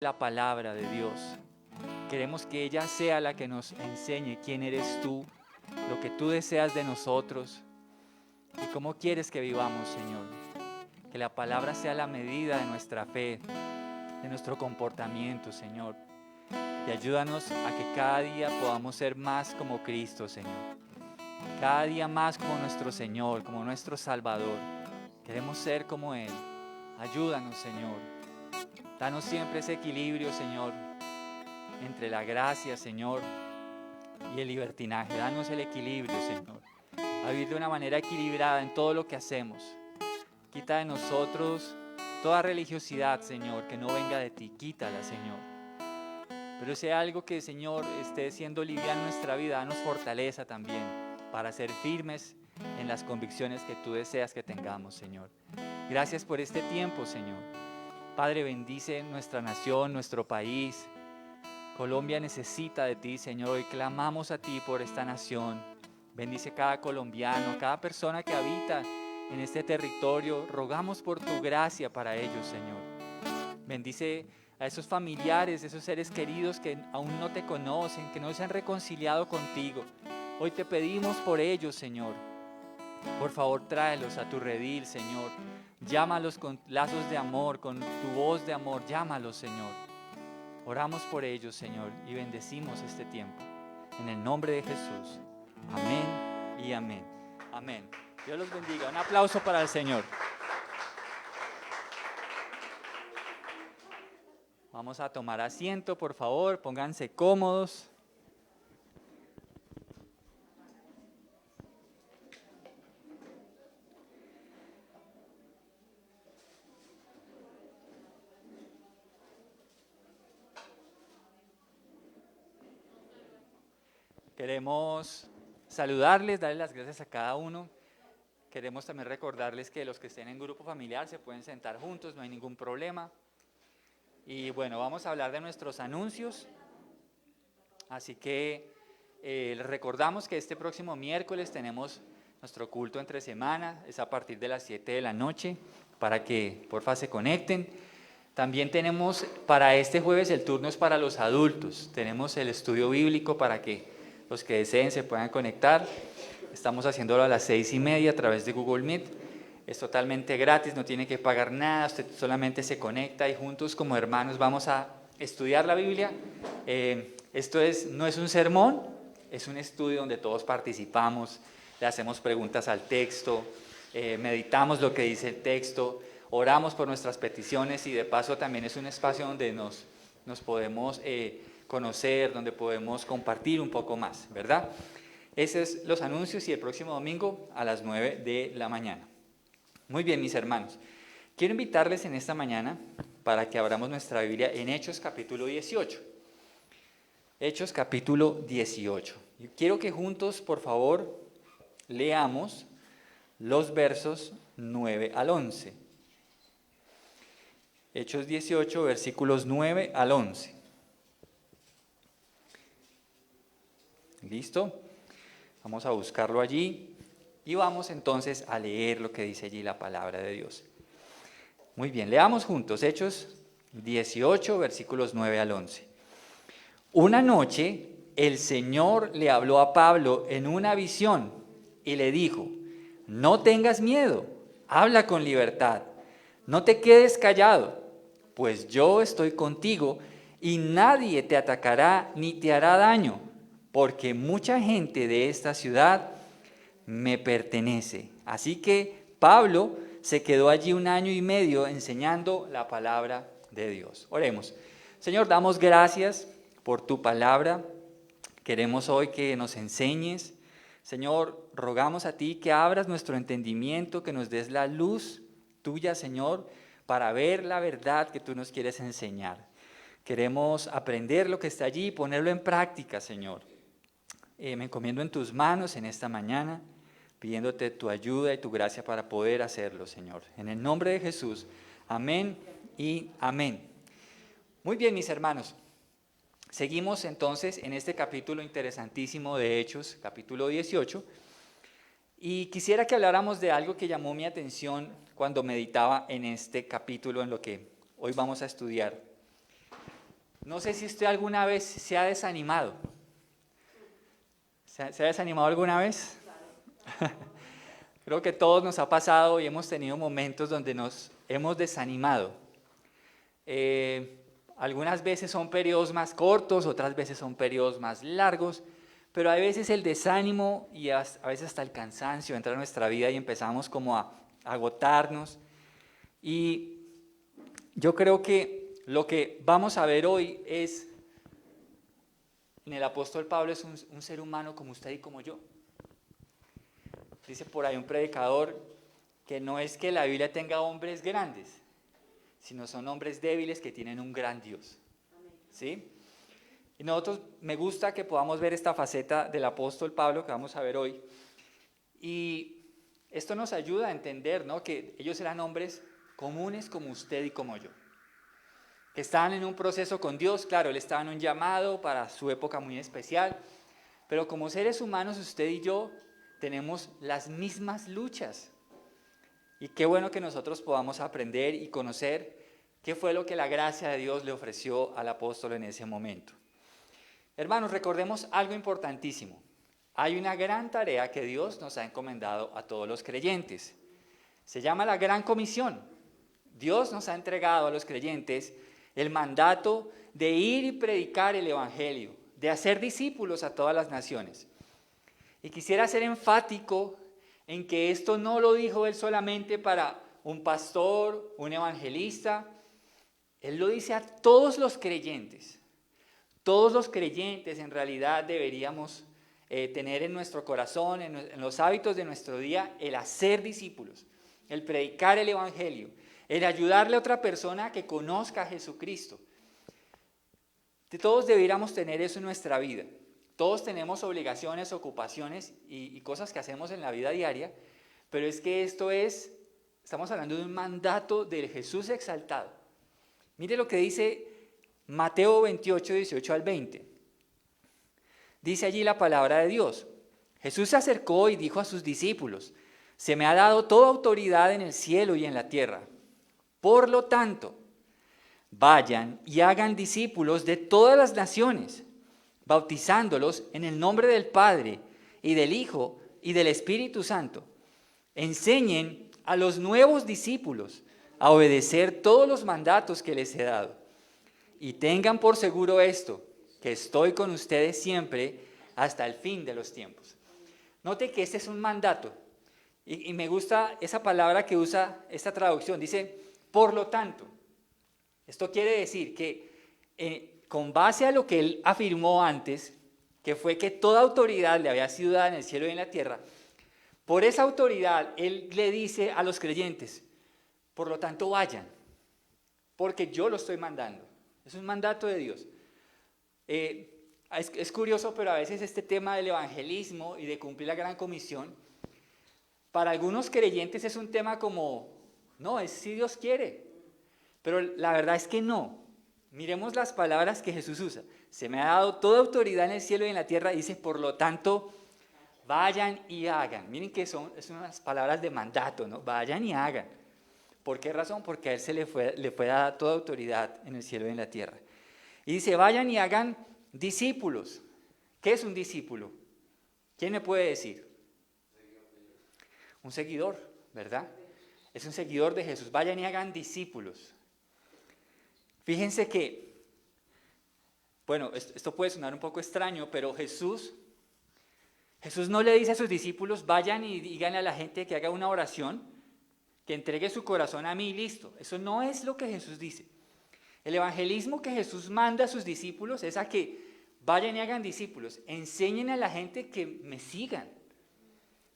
la palabra de Dios. Queremos que ella sea la que nos enseñe quién eres tú, lo que tú deseas de nosotros y cómo quieres que vivamos, Señor. Que la palabra sea la medida de nuestra fe, de nuestro comportamiento, Señor. Y ayúdanos a que cada día podamos ser más como Cristo, Señor. Cada día más como nuestro Señor, como nuestro Salvador. Queremos ser como Él. Ayúdanos, Señor. Danos siempre ese equilibrio, Señor, entre la gracia, Señor, y el libertinaje. Danos el equilibrio, Señor, a vivir de una manera equilibrada en todo lo que hacemos. Quita de nosotros toda religiosidad, Señor, que no venga de ti. Quítala, Señor. Pero si hay algo que, Señor, esté siendo liviano en nuestra vida, danos fortaleza también para ser firmes en las convicciones que tú deseas que tengamos, Señor. Gracias por este tiempo, Señor. Padre, bendice nuestra nación, nuestro país. Colombia necesita de ti, Señor. Hoy clamamos a ti por esta nación. Bendice cada colombiano, cada persona que habita en este territorio. Rogamos por tu gracia para ellos, Señor. Bendice a esos familiares, esos seres queridos que aún no te conocen, que no se han reconciliado contigo. Hoy te pedimos por ellos, Señor. Por favor, tráelos a tu redil, Señor. Llámalos con lazos de amor, con tu voz de amor. Llámalos, Señor. Oramos por ellos, Señor, y bendecimos este tiempo. En el nombre de Jesús. Amén y amén. Amén. Dios los bendiga. Un aplauso para el Señor. Vamos a tomar asiento, por favor. Pónganse cómodos. Queremos saludarles, darles las gracias a cada uno. Queremos también recordarles que los que estén en grupo familiar se pueden sentar juntos, no hay ningún problema. Y bueno, vamos a hablar de nuestros anuncios. Así que les recordamos que este próximo miércoles tenemos nuestro culto entre semana, es a partir de las 7 de la noche, para que porfa se conecten. También tenemos para este jueves el turno es para los adultos. Tenemos el estudio bíblico para que los que deseen se puedan conectar. Estamos haciéndolo a las 6:30 a través de Google Meet. Es totalmente gratis, no tiene que pagar nada, usted solamente se conecta y juntos como hermanos vamos a estudiar la Biblia. Esto no es un sermón, es un estudio donde todos participamos, le hacemos preguntas al texto, meditamos lo que dice el texto, oramos por nuestras peticiones y de paso también es un espacio donde nos podemos conocer, donde podemos compartir un poco más, ¿verdad? Esos son los anuncios y el próximo domingo a las 9 de la mañana. Muy bien, mis hermanos. Quiero invitarles en esta mañana para que abramos nuestra Biblia en Hechos capítulo 18. Hechos capítulo 18. Y quiero que juntos, por favor, leamos los versos 9 al 11. Hechos 18, versículos 9 al 11. ¿Listo? Vamos a buscarlo allí y vamos entonces a leer lo que dice allí la palabra de Dios. Muy bien, leamos juntos Hechos 18, versículos 9 al 11. Una noche el Señor le habló a Pablo en una visión y le dijo: no tengas miedo, habla con libertad, no te quedes callado, pues yo estoy contigo y nadie te atacará ni te hará daño, porque mucha gente de esta ciudad me pertenece. Así que Pablo se quedó allí 1 año y medio enseñando la palabra de Dios. Oremos. Señor, damos gracias por tu palabra. Queremos hoy que nos enseñes. Señor, rogamos a ti que abras nuestro entendimiento, que nos des la luz tuya, Señor, para ver la verdad que tú nos quieres enseñar. Queremos aprender lo que está allí y ponerlo en práctica, Señor. Me encomiendo en tus manos en esta mañana, pidiéndote tu ayuda y tu gracia para poder hacerlo, Señor. En el nombre de Jesús, amén y amén. Muy bien, mis hermanos. Seguimos entonces en este capítulo interesantísimo de Hechos, capítulo 18, y quisiera que habláramos de algo que llamó mi atención cuando meditaba en este capítulo, en lo que hoy vamos a estudiar. No sé si usted alguna vez se ha desanimado. ¿Se ha desanimado alguna vez? Creo que todos nos ha pasado y hemos tenido momentos donde nos hemos desanimado. Algunas veces son periodos más cortos, otras veces son periodos más largos, pero a veces el desánimo y a veces hasta el cansancio entra en nuestra vida y empezamos como a agotarnos. Y yo creo que lo que vamos a ver hoy es, en el apóstol Pablo es un ser humano como usted y como yo. Dice por ahí un predicador que no es que la Biblia tenga hombres grandes, sino son hombres débiles que tienen un gran Dios. ¿Sí? Y nosotros, me gusta que podamos ver esta faceta del apóstol Pablo que vamos a ver hoy. Y esto nos ayuda a entender, ¿no?, que ellos eran hombres comunes como usted y como yo. Que estaban en un proceso con Dios, claro, él estaba en un llamado para su época muy especial, pero como seres humanos usted y yo tenemos las mismas luchas. Y qué bueno que nosotros podamos aprender y conocer qué fue lo que la gracia de Dios le ofreció al apóstol en ese momento. Hermanos, recordemos algo importantísimo. Hay una gran tarea que Dios nos ha encomendado a todos los creyentes. Se llama la Gran Comisión. Dios nos ha entregado a los creyentes el mandato de ir y predicar el Evangelio, de hacer discípulos a todas las naciones. Y quisiera ser enfático en que esto no lo dijo Él solamente para un pastor, un evangelista. Él lo dice a todos los creyentes. Todos los creyentes en realidad deberíamos tener en nuestro corazón, en los hábitos de nuestro día, el hacer discípulos, el predicar el Evangelio, el ayudarle a otra persona a que conozca a Jesucristo. Todos deberíamos tener eso en nuestra vida. Todos tenemos obligaciones, ocupaciones y cosas que hacemos en la vida diaria, pero es que estamos hablando de un mandato del Jesús exaltado. Mire lo que dice Mateo 28, 18 al 20. Dice allí la palabra de Dios. Jesús se acercó y dijo a sus discípulos: se me ha dado toda autoridad en el cielo y en la tierra. Por lo tanto, vayan y hagan discípulos de todas las naciones, bautizándolos en el nombre del Padre y del Hijo y del Espíritu Santo. Enseñen a los nuevos discípulos a obedecer todos los mandatos que les he dado. Y tengan por seguro esto, que estoy con ustedes siempre hasta el fin de los tiempos. Note que este es un mandato. Y me gusta esa palabra que usa esta traducción. Dice, por lo tanto. Esto quiere decir que con base a lo que él afirmó antes, que fue que toda autoridad le había sido dada en el cielo y en la tierra, por esa autoridad él le dice a los creyentes, por lo tanto vayan, porque yo lo estoy mandando. Es un mandato de Dios. Es curioso, pero a veces este tema del evangelismo y de cumplir la gran comisión, para algunos creyentes es un tema como, no, es si Dios quiere. Pero la verdad es que no. Miremos las palabras que Jesús usa. Se me ha dado toda autoridad en el cielo y en la tierra. Dice, por lo tanto, vayan y hagan. Miren que son unas palabras de mandato, ¿no? Vayan y hagan. ¿Por qué razón? Porque a él le fue dada toda autoridad en el cielo y en la tierra. Y dice, vayan y hagan discípulos. ¿Qué es un discípulo? ¿Quién me puede decir? Un seguidor, ¿verdad? Es un seguidor de Jesús. Vayan y hagan discípulos. Fíjense que, bueno, esto puede sonar un poco extraño, pero Jesús no le dice a sus discípulos, vayan y díganle a la gente que haga una oración, que entregue su corazón a mí y listo. Eso no es lo que Jesús dice. El evangelismo que Jesús manda a sus discípulos es a que vayan y hagan discípulos, enseñen a la gente que me sigan.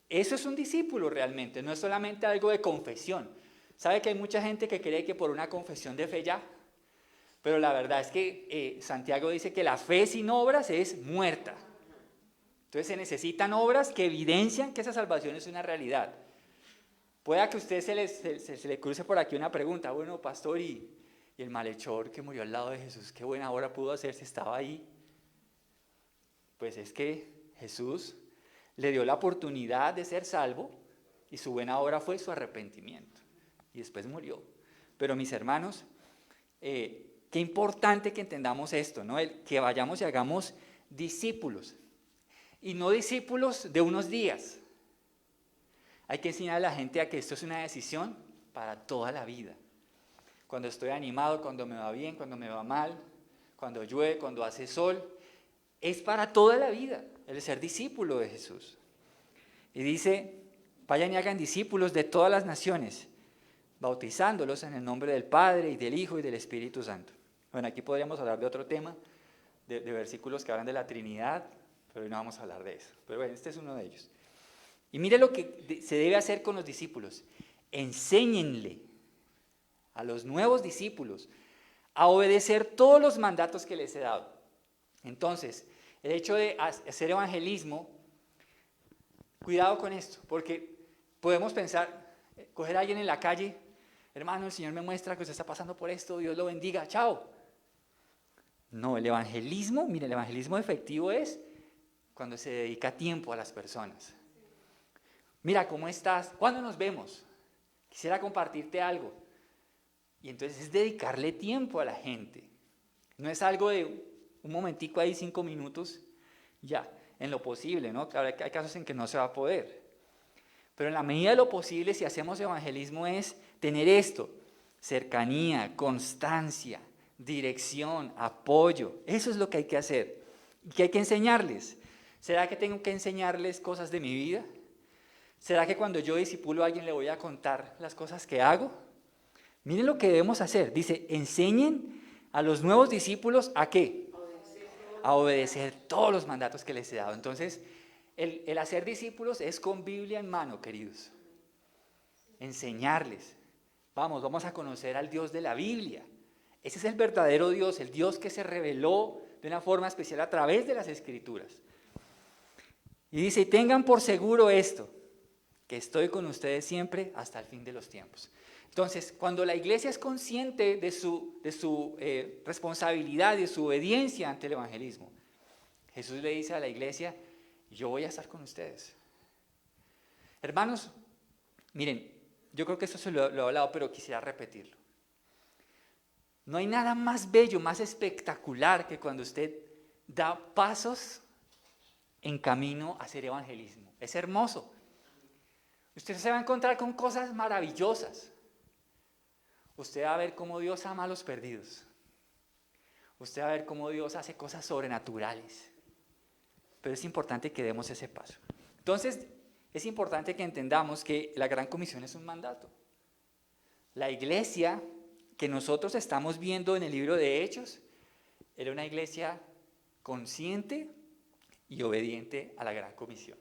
Eso es un discípulo realmente, no es solamente algo de confesión. ¿Sabe que hay mucha gente que cree que por una confesión de fe ya? Pero la verdad es que Santiago dice que la fe sin obras es muerta. Entonces se necesitan obras que evidencian que esa salvación es una realidad. Pueda que a usted se le cruce por aquí una pregunta, bueno, pastor, y el malhechor que murió al lado de Jesús, ¿qué buena obra pudo hacer si estaba ahí? Pues es que Jesús le dio la oportunidad de ser salvo y su buena obra fue su arrepentimiento. Y después murió. Pero mis hermanos, qué importante que entendamos esto, ¿no? Que vayamos y hagamos discípulos. Y no discípulos de unos días. Hay que enseñar a la gente a que esto es una decisión para toda la vida. Cuando estoy animado, cuando me va bien, cuando me va mal, cuando llueve, cuando hace sol, es para toda la vida el ser discípulo de Jesús. Y dice, vayan y hagan discípulos de todas las naciones, bautizándolos en el nombre del Padre y del Hijo y del Espíritu Santo. Bueno, aquí podríamos hablar de otro tema, de versículos que hablan de la Trinidad, pero hoy no vamos a hablar de eso. Pero bueno, este es uno de ellos. Y mire lo que se debe hacer con los discípulos. Enséñenle a los nuevos discípulos a obedecer todos los mandatos que les he dado. Entonces, el hecho de hacer evangelismo, cuidado con esto, porque podemos pensar, coger a alguien en la calle, hermano, el Señor me muestra que usted está pasando por esto, Dios lo bendiga, chao. No, el evangelismo, mire, el evangelismo efectivo es cuando se dedica tiempo a las personas. Mira, ¿cómo estás? ¿Cuándo nos vemos? Quisiera compartirte algo. Y entonces es dedicarle tiempo a la gente. No es algo de un momentico ahí, 5 minutos, ya, en lo posible, ¿no? Claro, hay casos en que no se va a poder. Pero en la medida de lo posible, si hacemos evangelismo, es tener esto: cercanía, constancia, dirección, apoyo. Eso es lo que hay que hacer. ¿Y qué hay que enseñarles? ¿Será que tengo que enseñarles cosas de mi vida? ¿Será que cuando yo discipulo a alguien le voy a contar las cosas que hago? Miren lo que debemos hacer. Dice, enseñen a los nuevos discípulos ¿a qué? A obedecer todos los mandatos que les he dado. Entonces, el hacer discípulos es con Biblia en mano, queridos. Enseñarles. Vamos a conocer al Dios de la Biblia. Ese es el verdadero Dios, el Dios que se reveló de una forma especial a través de las Escrituras. Y dice, y tengan por seguro esto, que estoy con ustedes siempre hasta el fin de los tiempos. Entonces, cuando la iglesia es consciente de su responsabilidad, de su obediencia ante el evangelismo, Jesús le dice a la iglesia, yo voy a estar con ustedes. Hermanos, miren, yo creo que esto se lo he hablado, pero quisiera repetirlo. No hay nada más bello, más espectacular que cuando usted da pasos en camino a hacer evangelismo. Es hermoso. Usted se va a encontrar con cosas maravillosas. Usted va a ver cómo Dios ama a los perdidos. Usted va a ver cómo Dios hace cosas sobrenaturales. Pero es importante que demos ese paso. Entonces, es importante que entendamos que la Gran Comisión es un mandato. La iglesia que nosotros estamos viendo en el libro de Hechos era una iglesia consciente y obediente a la Gran Comisión.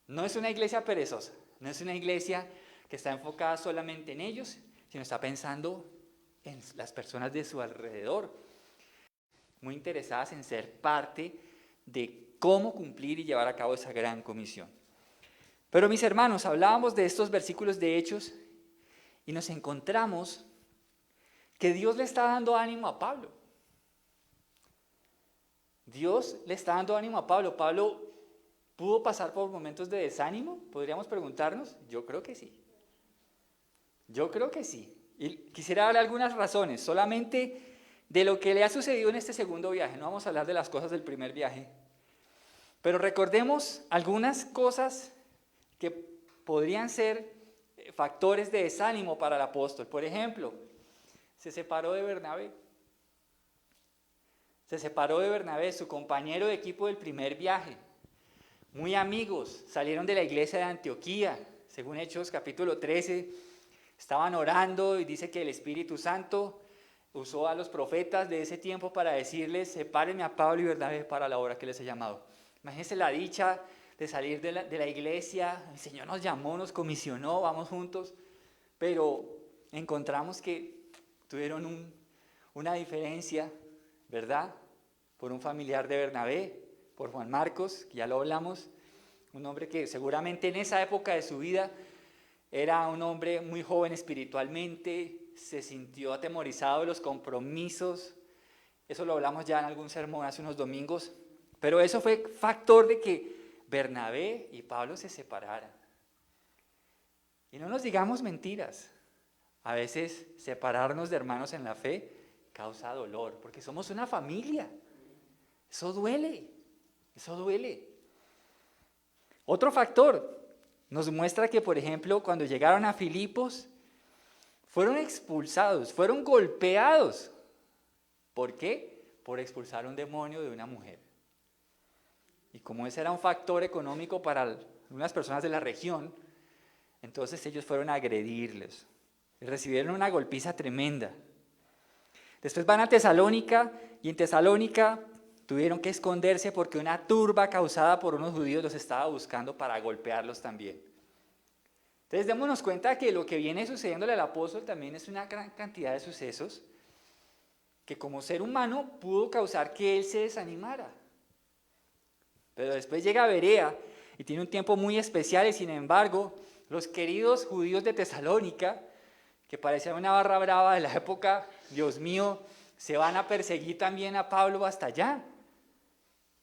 No es una iglesia perezosa, no es una iglesia que está enfocada solamente en ellos, sino está pensando en las personas de su alrededor, muy interesadas en ser parte de cómo cumplir y llevar a cabo esa gran comisión. Pero mis hermanos, hablábamos de estos versículos de Hechos y nos encontramos que Dios le está dando ánimo a Pablo. Dios le está dando ánimo a Pablo. Pablo ¿pudo pasar por momentos de desánimo? ¿Podríamos preguntarnos? Yo creo que sí. Yo creo que sí. Y quisiera darle algunas razones, solamente de lo que le ha sucedido en este segundo viaje. No vamos a hablar de las cosas del primer viaje. Pero recordemos algunas cosas que podrían ser factores de desánimo para el apóstol. Por ejemplo, se separó de Bernabé. Se separó de Bernabé, su compañero de equipo del primer viaje. Muy amigos, salieron de la iglesia de Antioquía, según Hechos capítulo 13, estaban orando y dice que el Espíritu Santo usó a los profetas de ese tiempo para decirles, sepárenme a Pablo y Bernabé para la obra que les he llamado. Imagínense la dicha de salir de la iglesia, el Señor nos llamó, nos comisionó, vamos juntos, pero encontramos que tuvieron una diferencia, ¿verdad? Por un familiar de Bernabé, por Juan Marcos, que ya lo hablamos, un hombre que seguramente en esa época de su vida era un hombre muy joven espiritualmente, se sintió atemorizado de los compromisos, eso lo hablamos ya en algún sermón hace unos domingos, pero eso fue factor de que Bernabé y Pablo se separaran. Y no nos digamos mentiras, a veces separarnos de hermanos en la fe causa dolor, porque somos una familia. Eso duele, eso duele. Otro factor nos muestra que, por ejemplo, cuando llegaron a Filipos, fueron expulsados, fueron golpeados. ¿Por qué? Por expulsar un demonio de una mujer. Y como ese era un factor económico para algunas personas de la región, entonces ellos fueron a agredirles. Y recibieron una golpiza tremenda. Después van a Tesalónica, y en Tesalónica tuvieron que esconderse porque una turba causada por unos judíos los estaba buscando para golpearlos también. Entonces démonos cuenta que lo que viene sucediéndole al apóstol también es una gran cantidad de sucesos que como ser humano pudo causar que él se desanimara. Pero después llega a Berea y tiene un tiempo muy especial y sin embargo los queridos judíos de Tesalónica, que parecían una barra brava de la época, Dios mío, se van a perseguir también a Pablo hasta allá.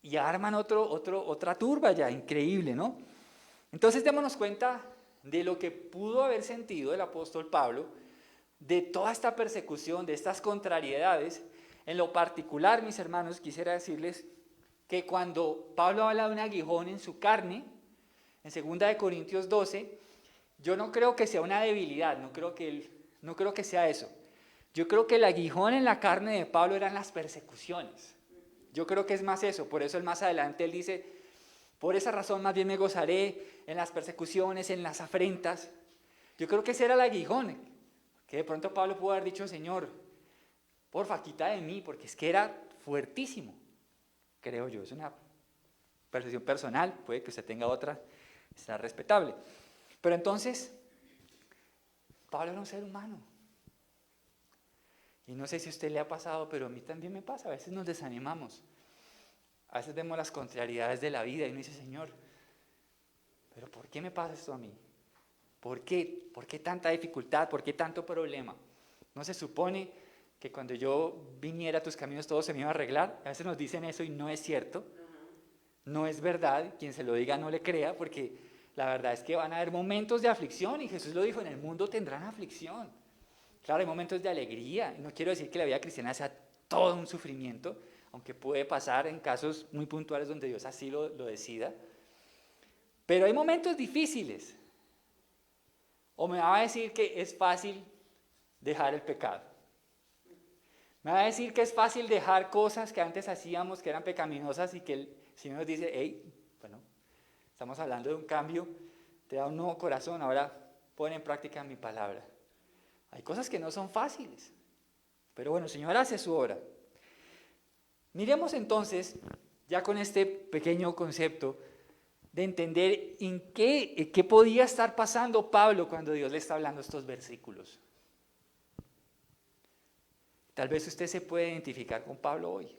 Y arman otra turba ya, increíble, ¿no? Entonces démonos cuenta de lo que pudo haber sentido el apóstol Pablo, de toda esta persecución, de estas contrariedades. En lo particular, mis hermanos, quisiera decirles que cuando Pablo habla de un aguijón en su carne, en 2 Corintios 12, yo no creo que sea una debilidad, no creo que sea eso. Yo creo que el aguijón en la carne de Pablo eran las persecuciones. Yo creo que es más eso, por eso más adelante él dice, por esa razón más bien me gozaré en las persecuciones, en las afrentas. Yo creo que ese era el aguijón, que de pronto Pablo pudo haber dicho, Señor, porfa, quita de mí, porque es que era fuertísimo, creo yo, es una percepción personal, puede que usted tenga otra, está respetable. Pero entonces, Pablo era un ser humano. Y no sé si a usted le ha pasado, pero a mí también me pasa. A veces nos desanimamos. A veces vemos las contrariedades de la vida y uno dice, Señor, ¿pero por qué me pasa esto a mí? ¿Por qué? ¿Por qué tanta dificultad? ¿Por qué tanto problema? ¿No se supone que cuando yo viniera a tus caminos todo se me iba a arreglar? A veces nos dicen eso y no es cierto. No es verdad. Quien se lo diga no le crea, porque la verdad es que van a haber momentos de aflicción y Jesús lo dijo, en el mundo tendrán aflicción. Claro, hay momentos de alegría, no quiero decir que la vida cristiana sea todo un sufrimiento, aunque puede pasar en casos muy puntuales donde Dios así lo decida, pero hay momentos difíciles. O me va a decir que es fácil dejar el pecado. Me va a decir que es fácil dejar cosas que antes hacíamos que eran pecaminosas y que el Señor nos dice, hey, bueno, estamos hablando de un cambio, te da un nuevo corazón, ahora pon en práctica mi palabra. Hay cosas que no son fáciles, pero bueno, el Señor hace su obra. Miremos entonces, ya con este pequeño concepto, de entender en qué podía estar pasando Pablo cuando Dios le está hablando estos versículos. Tal vez usted se puede identificar con Pablo hoy.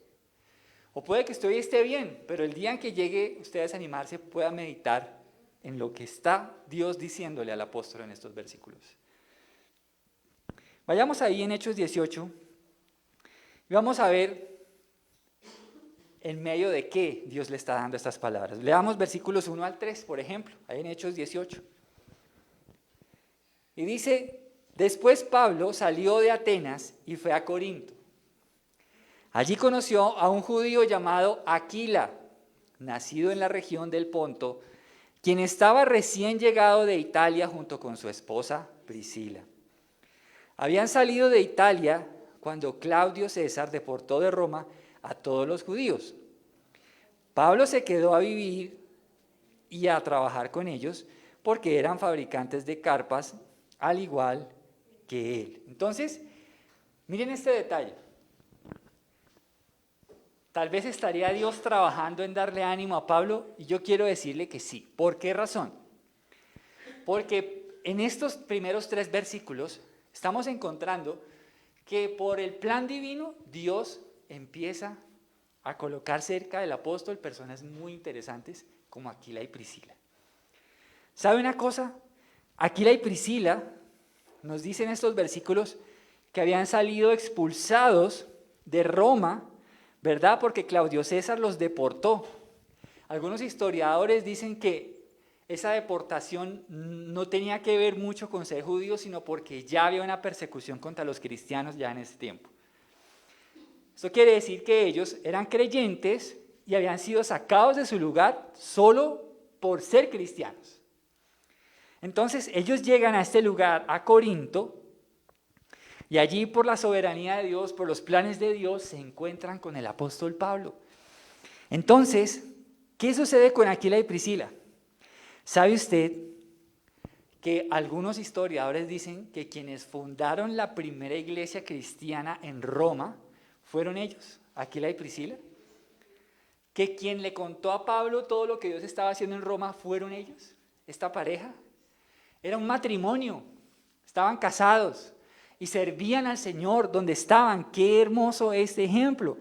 O puede que usted hoy esté bien, pero el día en que llegue usted a desanimarse pueda meditar en lo que está Dios diciéndole al apóstol en estos versículos. Vayamos ahí en Hechos 18 y vamos a ver en medio de qué Dios le está dando estas palabras. Leamos versículos 1 al 3, por ejemplo, ahí en Hechos 18. Y dice, después Pablo salió de Atenas y fue a Corinto. Allí conoció a un judío llamado Aquila, nacido en la región del Ponto, quien estaba recién llegado de Italia junto con su esposa Priscila. Habían salido de Italia cuando Claudio César deportó de Roma a todos los judíos. Pablo se quedó a vivir y a trabajar con ellos porque eran fabricantes de carpas al igual que él. Entonces, miren este detalle. Tal vez estaría Dios trabajando en darle ánimo a Pablo y yo quiero decirle que sí. ¿Por qué razón? Porque en estos primeros 3 versículos estamos encontrando que por el plan divino Dios empieza a colocar cerca del apóstol personas muy interesantes como Aquila y Priscila. ¿Sabe una cosa? Aquila y Priscila nos dicen estos versículos que habían salido expulsados de Roma, ¿verdad? Porque Claudio César los deportó. Algunos historiadores dicen que esa deportación no tenía que ver mucho con ser judío, sino porque ya había una persecución contra los cristianos ya en ese tiempo. Esto quiere decir que ellos eran creyentes y habían sido sacados de su lugar solo por ser cristianos. Entonces ellos llegan a este lugar, a Corinto, y allí por la soberanía de Dios, por los planes de Dios, se encuentran con el apóstol Pablo. Entonces, ¿qué sucede con Aquila y Priscila? ¿Sabe usted que algunos historiadores dicen que quienes fundaron la primera iglesia cristiana en Roma fueron ellos, Aquila y Priscila? Que quien le contó a Pablo todo lo que Dios estaba haciendo en Roma fueron ellos, esta pareja. Era un matrimonio, estaban casados y servían al Señor donde estaban. Qué hermoso este ejemplo.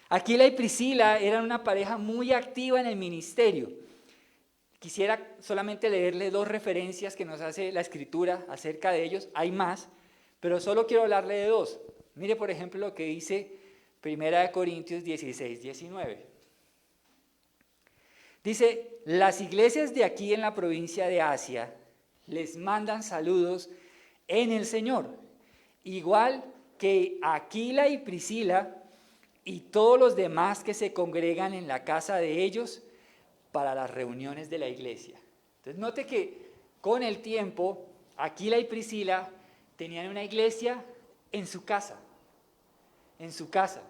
Aquila y Priscila eran una pareja muy activa en el ministerio. Quisiera solamente leerle 2 referencias que nos hace la Escritura acerca de ellos. Hay más, pero solo quiero hablarle de 2. Mire, por ejemplo, lo que dice 1 Corintios 16, 19. Dice, las iglesias de aquí en la provincia de Asia les mandan saludos en el Señor, igual que Aquila y Priscila y todos los demás que se congregan en la casa de ellos para las reuniones de la iglesia. Entonces note que con el tiempo Aquila y Priscila tenían una iglesia en su casa, en su casa.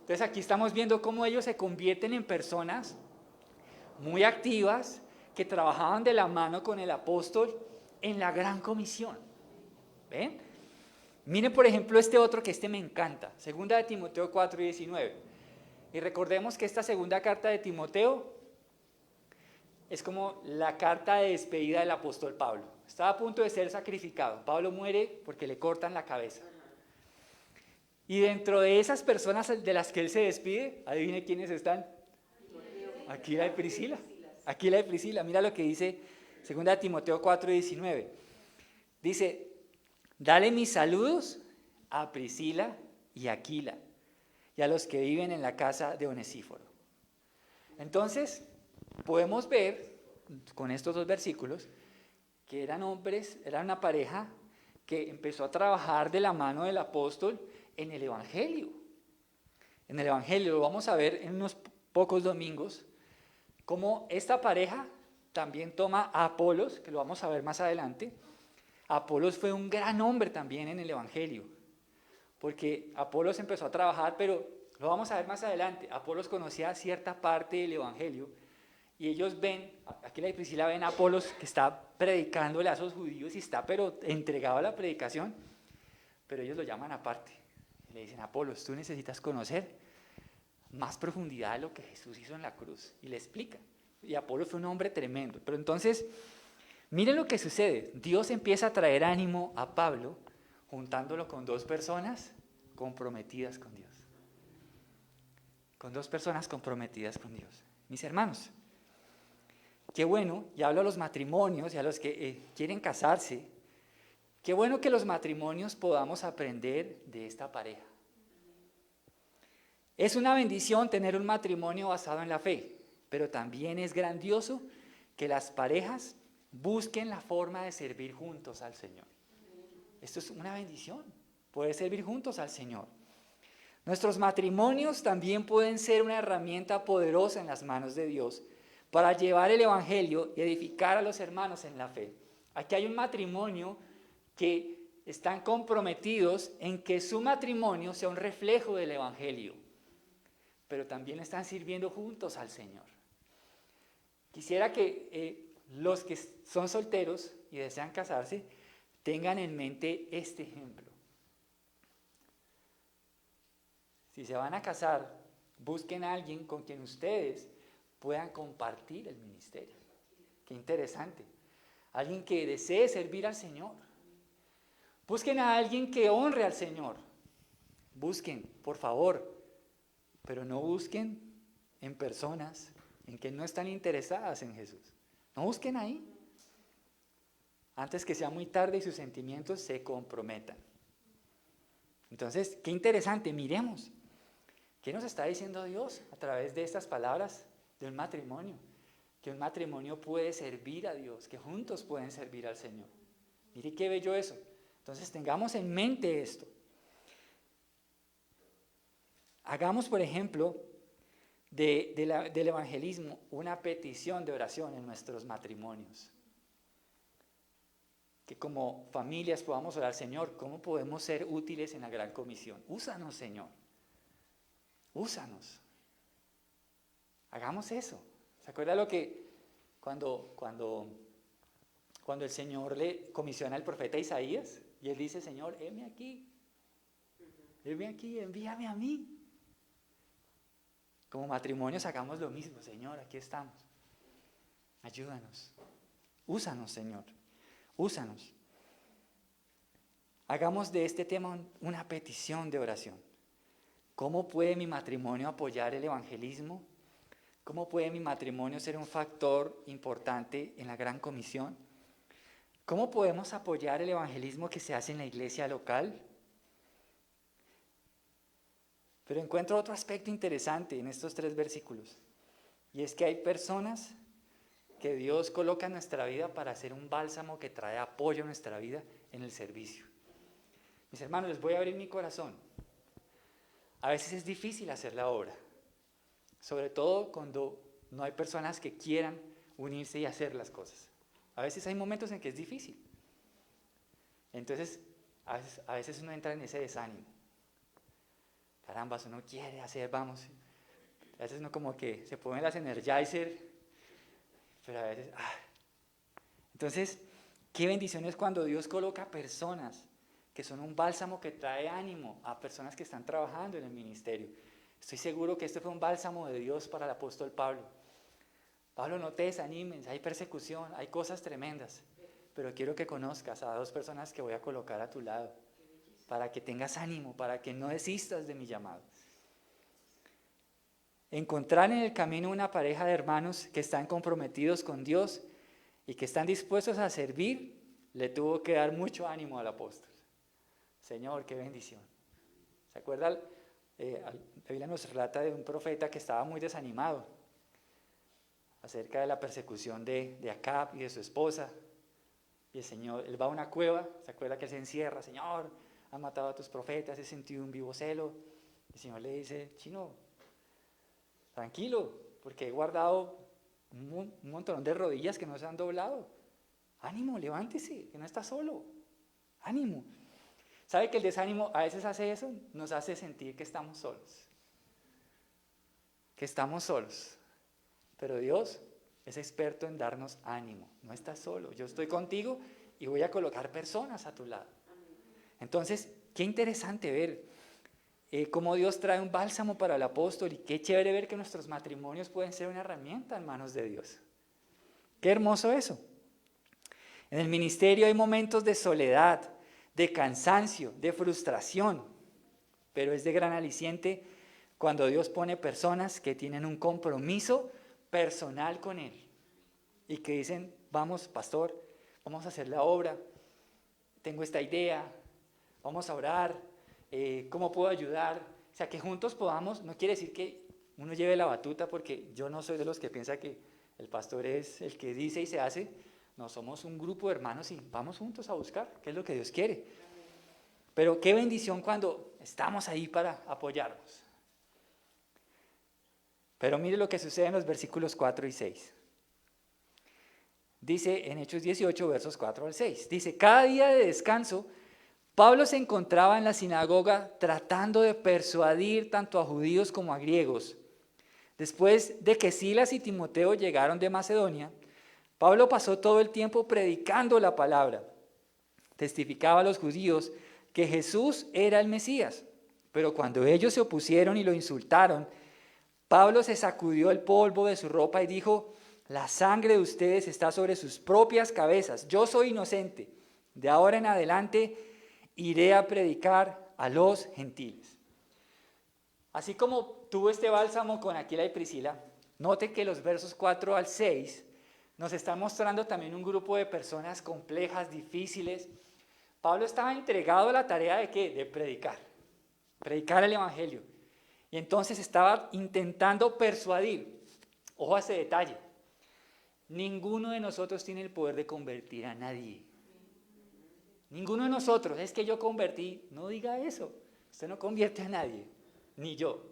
Entonces aquí estamos viendo cómo ellos se convierten en personas muy activas que trabajaban de la mano con el apóstol en la gran comisión. ¿Ven? Miren por ejemplo este otro que me encanta, 2 de Timoteo 4, 19. Y recordemos que esta segunda carta de Timoteo es como la carta de despedida del apóstol Pablo. Estaba a punto de ser sacrificado. Pablo muere porque le cortan la cabeza. Y dentro de esas personas de las que él se despide, adivine quiénes están. Aquila y Priscila. Aquila y Priscila. Mira lo que dice 2 de Timoteo 4, 19. Dice, dale mis saludos a Priscila y Aquila y a los que viven en la casa de Onesíforo. Entonces, podemos ver con estos 2 versículos que eran hombres, era una pareja que empezó a trabajar de la mano del apóstol en el Evangelio. En el Evangelio lo vamos a ver en unos pocos domingos, cómo esta pareja también toma a Apolos, que lo vamos a ver más adelante. Apolos fue un gran hombre también en el Evangelio, porque Apolos empezó a trabajar, pero lo vamos a ver más adelante. Apolos conocía cierta parte del Evangelio, y ellos ven, Aquila y Priscila ven a Apolos que está predicándole a esos judíos y está pero entregado a la predicación, pero ellos lo llaman aparte. Le dicen, Apolos, tú necesitas conocer más profundidad de lo que Jesús hizo en la cruz. Y le explican. Y Apolos fue un hombre tremendo. Pero entonces, miren lo que sucede. Dios empieza a traer ánimo a Pablo, juntándolo con 2 personas comprometidas con Dios. Con 2 personas comprometidas con Dios. Mis hermanos, qué bueno, y hablo a los matrimonios y a los que quieren casarse, qué bueno que los matrimonios podamos aprender de esta pareja. Es una bendición tener un matrimonio basado en la fe, pero también es grandioso que las parejas busquen la forma de servir juntos al Señor. Esto es una bendición, poder servir juntos al Señor. Nuestros matrimonios también pueden ser una herramienta poderosa en las manos de Dios para llevar el Evangelio y edificar a los hermanos en la fe. Aquí hay un matrimonio que están comprometidos en que su matrimonio sea un reflejo del Evangelio, pero también están sirviendo juntos al Señor. Quisiera que los que son solteros y desean casarse tengan en mente este ejemplo. Si se van a casar, busquen a alguien con quien ustedes puedan compartir el ministerio. Qué interesante. Alguien que desee servir al Señor. Busquen a alguien que honre al Señor. Busquen, por favor, pero no busquen en personas en que no están interesadas en Jesús. No busquen ahí, antes que sea muy tarde y sus sentimientos se comprometan. Entonces, qué interesante, miremos. ¿Qué nos está diciendo Dios a través de estas palabras de un matrimonio? Que un matrimonio puede servir a Dios, que juntos pueden servir al Señor. Mire qué bello eso. Entonces, tengamos en mente esto. Hagamos, por ejemplo, del evangelismo una petición de oración en nuestros matrimonios. Que como familias podamos orar, Señor, ¿cómo podemos ser útiles en la gran comisión? Úsanos, Señor. Úsanos. Hagamos eso. ¿Se acuerda lo que cuando el Señor le comisiona al profeta Isaías? Y él dice, Señor, heme aquí, envíame a mí. Como matrimonios hagamos lo mismo, Señor, aquí estamos. Ayúdanos. Úsanos, Señor. Úsanos. Hagamos de este tema una petición de oración. ¿Cómo puede mi matrimonio apoyar el evangelismo? ¿Cómo puede mi matrimonio ser un factor importante en la gran comisión? ¿Cómo podemos apoyar el evangelismo que se hace en la iglesia local? Pero encuentro otro aspecto interesante en estos 3 versículos, y es que hay personas que Dios coloca en nuestra vida para hacer un bálsamo que trae apoyo a nuestra vida en el servicio. Mis hermanos, les voy a abrir mi corazón. A veces es difícil hacer la obra, sobre todo cuando no hay personas que quieran unirse y hacer las cosas. A veces hay momentos en que es difícil. Entonces, a veces uno entra en ese desánimo. Carambas, uno quiere hacer, vamos. A veces uno como que se pone las Energizer, pero a veces... Entonces, qué bendición es cuando Dios coloca personas que son un bálsamo que trae ánimo a personas que están trabajando en el ministerio. Estoy seguro que este fue un bálsamo de Dios para el apóstol Pablo. Pablo, no te desanimes, hay persecución, hay cosas tremendas, pero quiero que conozcas a 2 personas que voy a colocar a tu lado, para que tengas ánimo, para que no desistas de mi llamado. Encontrar en el camino una pareja de hermanos que están comprometidos con Dios y que están dispuestos a servir, le tuvo que dar mucho ánimo al apóstol. Señor, qué bendición. ¿Se acuerda? La Biblia nos relata de un profeta que estaba muy desanimado acerca de la persecución de Acab y de su esposa. Y el Señor, él va a una cueva, ¿se acuerda que él se encierra? Señor, han matado a tus profetas, he sentido un vivo celo. El Señor le dice, chino, tranquilo, porque he guardado un montón de rodillas que no se han doblado. Ánimo, levántese, que no está solo. Ánimo. ¿Sabe que el desánimo a veces hace eso? Nos hace sentir que estamos solos. Que estamos solos. Pero Dios es experto en darnos ánimo. No estás solo, yo estoy contigo y voy a colocar personas a tu lado. Entonces, qué interesante ver cómo Dios trae un bálsamo para el apóstol, y qué chévere ver que nuestros matrimonios pueden ser una herramienta en manos de Dios. Qué hermoso eso. En el ministerio hay momentos de soledad, de cansancio, de frustración, pero es de gran aliciente cuando Dios pone personas que tienen un compromiso personal con Él y que dicen, vamos, pastor, vamos a hacer la obra, tengo esta idea, vamos a orar, ¿cómo puedo ayudar? O sea, que juntos podamos, no quiere decir que uno lleve la batuta, porque yo no soy de los que piensa que el pastor es el que dice y se hace. No, somos un grupo de hermanos y vamos juntos a buscar qué es lo que Dios quiere. Pero qué bendición cuando estamos ahí para apoyarnos. Pero mire lo que sucede en los versículos 4 y 6. Dice en Hechos 18, versos 4 al 6. Dice, cada día de descanso, Pablo se encontraba en la sinagoga tratando de persuadir tanto a judíos como a griegos. Después de que Silas y Timoteo llegaron de Macedonia, Pablo pasó todo el tiempo predicando la palabra. Testificaba a los judíos que Jesús era el Mesías. Pero cuando ellos se opusieron y lo insultaron, Pablo se sacudió el polvo de su ropa y dijo, la sangre de ustedes está sobre sus propias cabezas. Yo soy inocente. De ahora en adelante iré a predicar a los gentiles. Así como tuvo este bálsamo con Aquila y Priscila, note que los versos 4 al 6 nos están mostrando también un grupo de personas complejas, difíciles. Pablo estaba entregado a la tarea ¿de qué? De predicar el evangelio. Y entonces estaba intentando persuadir. Ojo a ese detalle. Ninguno de nosotros tiene el poder de convertir a nadie. Ninguno de nosotros, es que yo convertí. No diga eso. Usted no convierte a nadie, ni yo.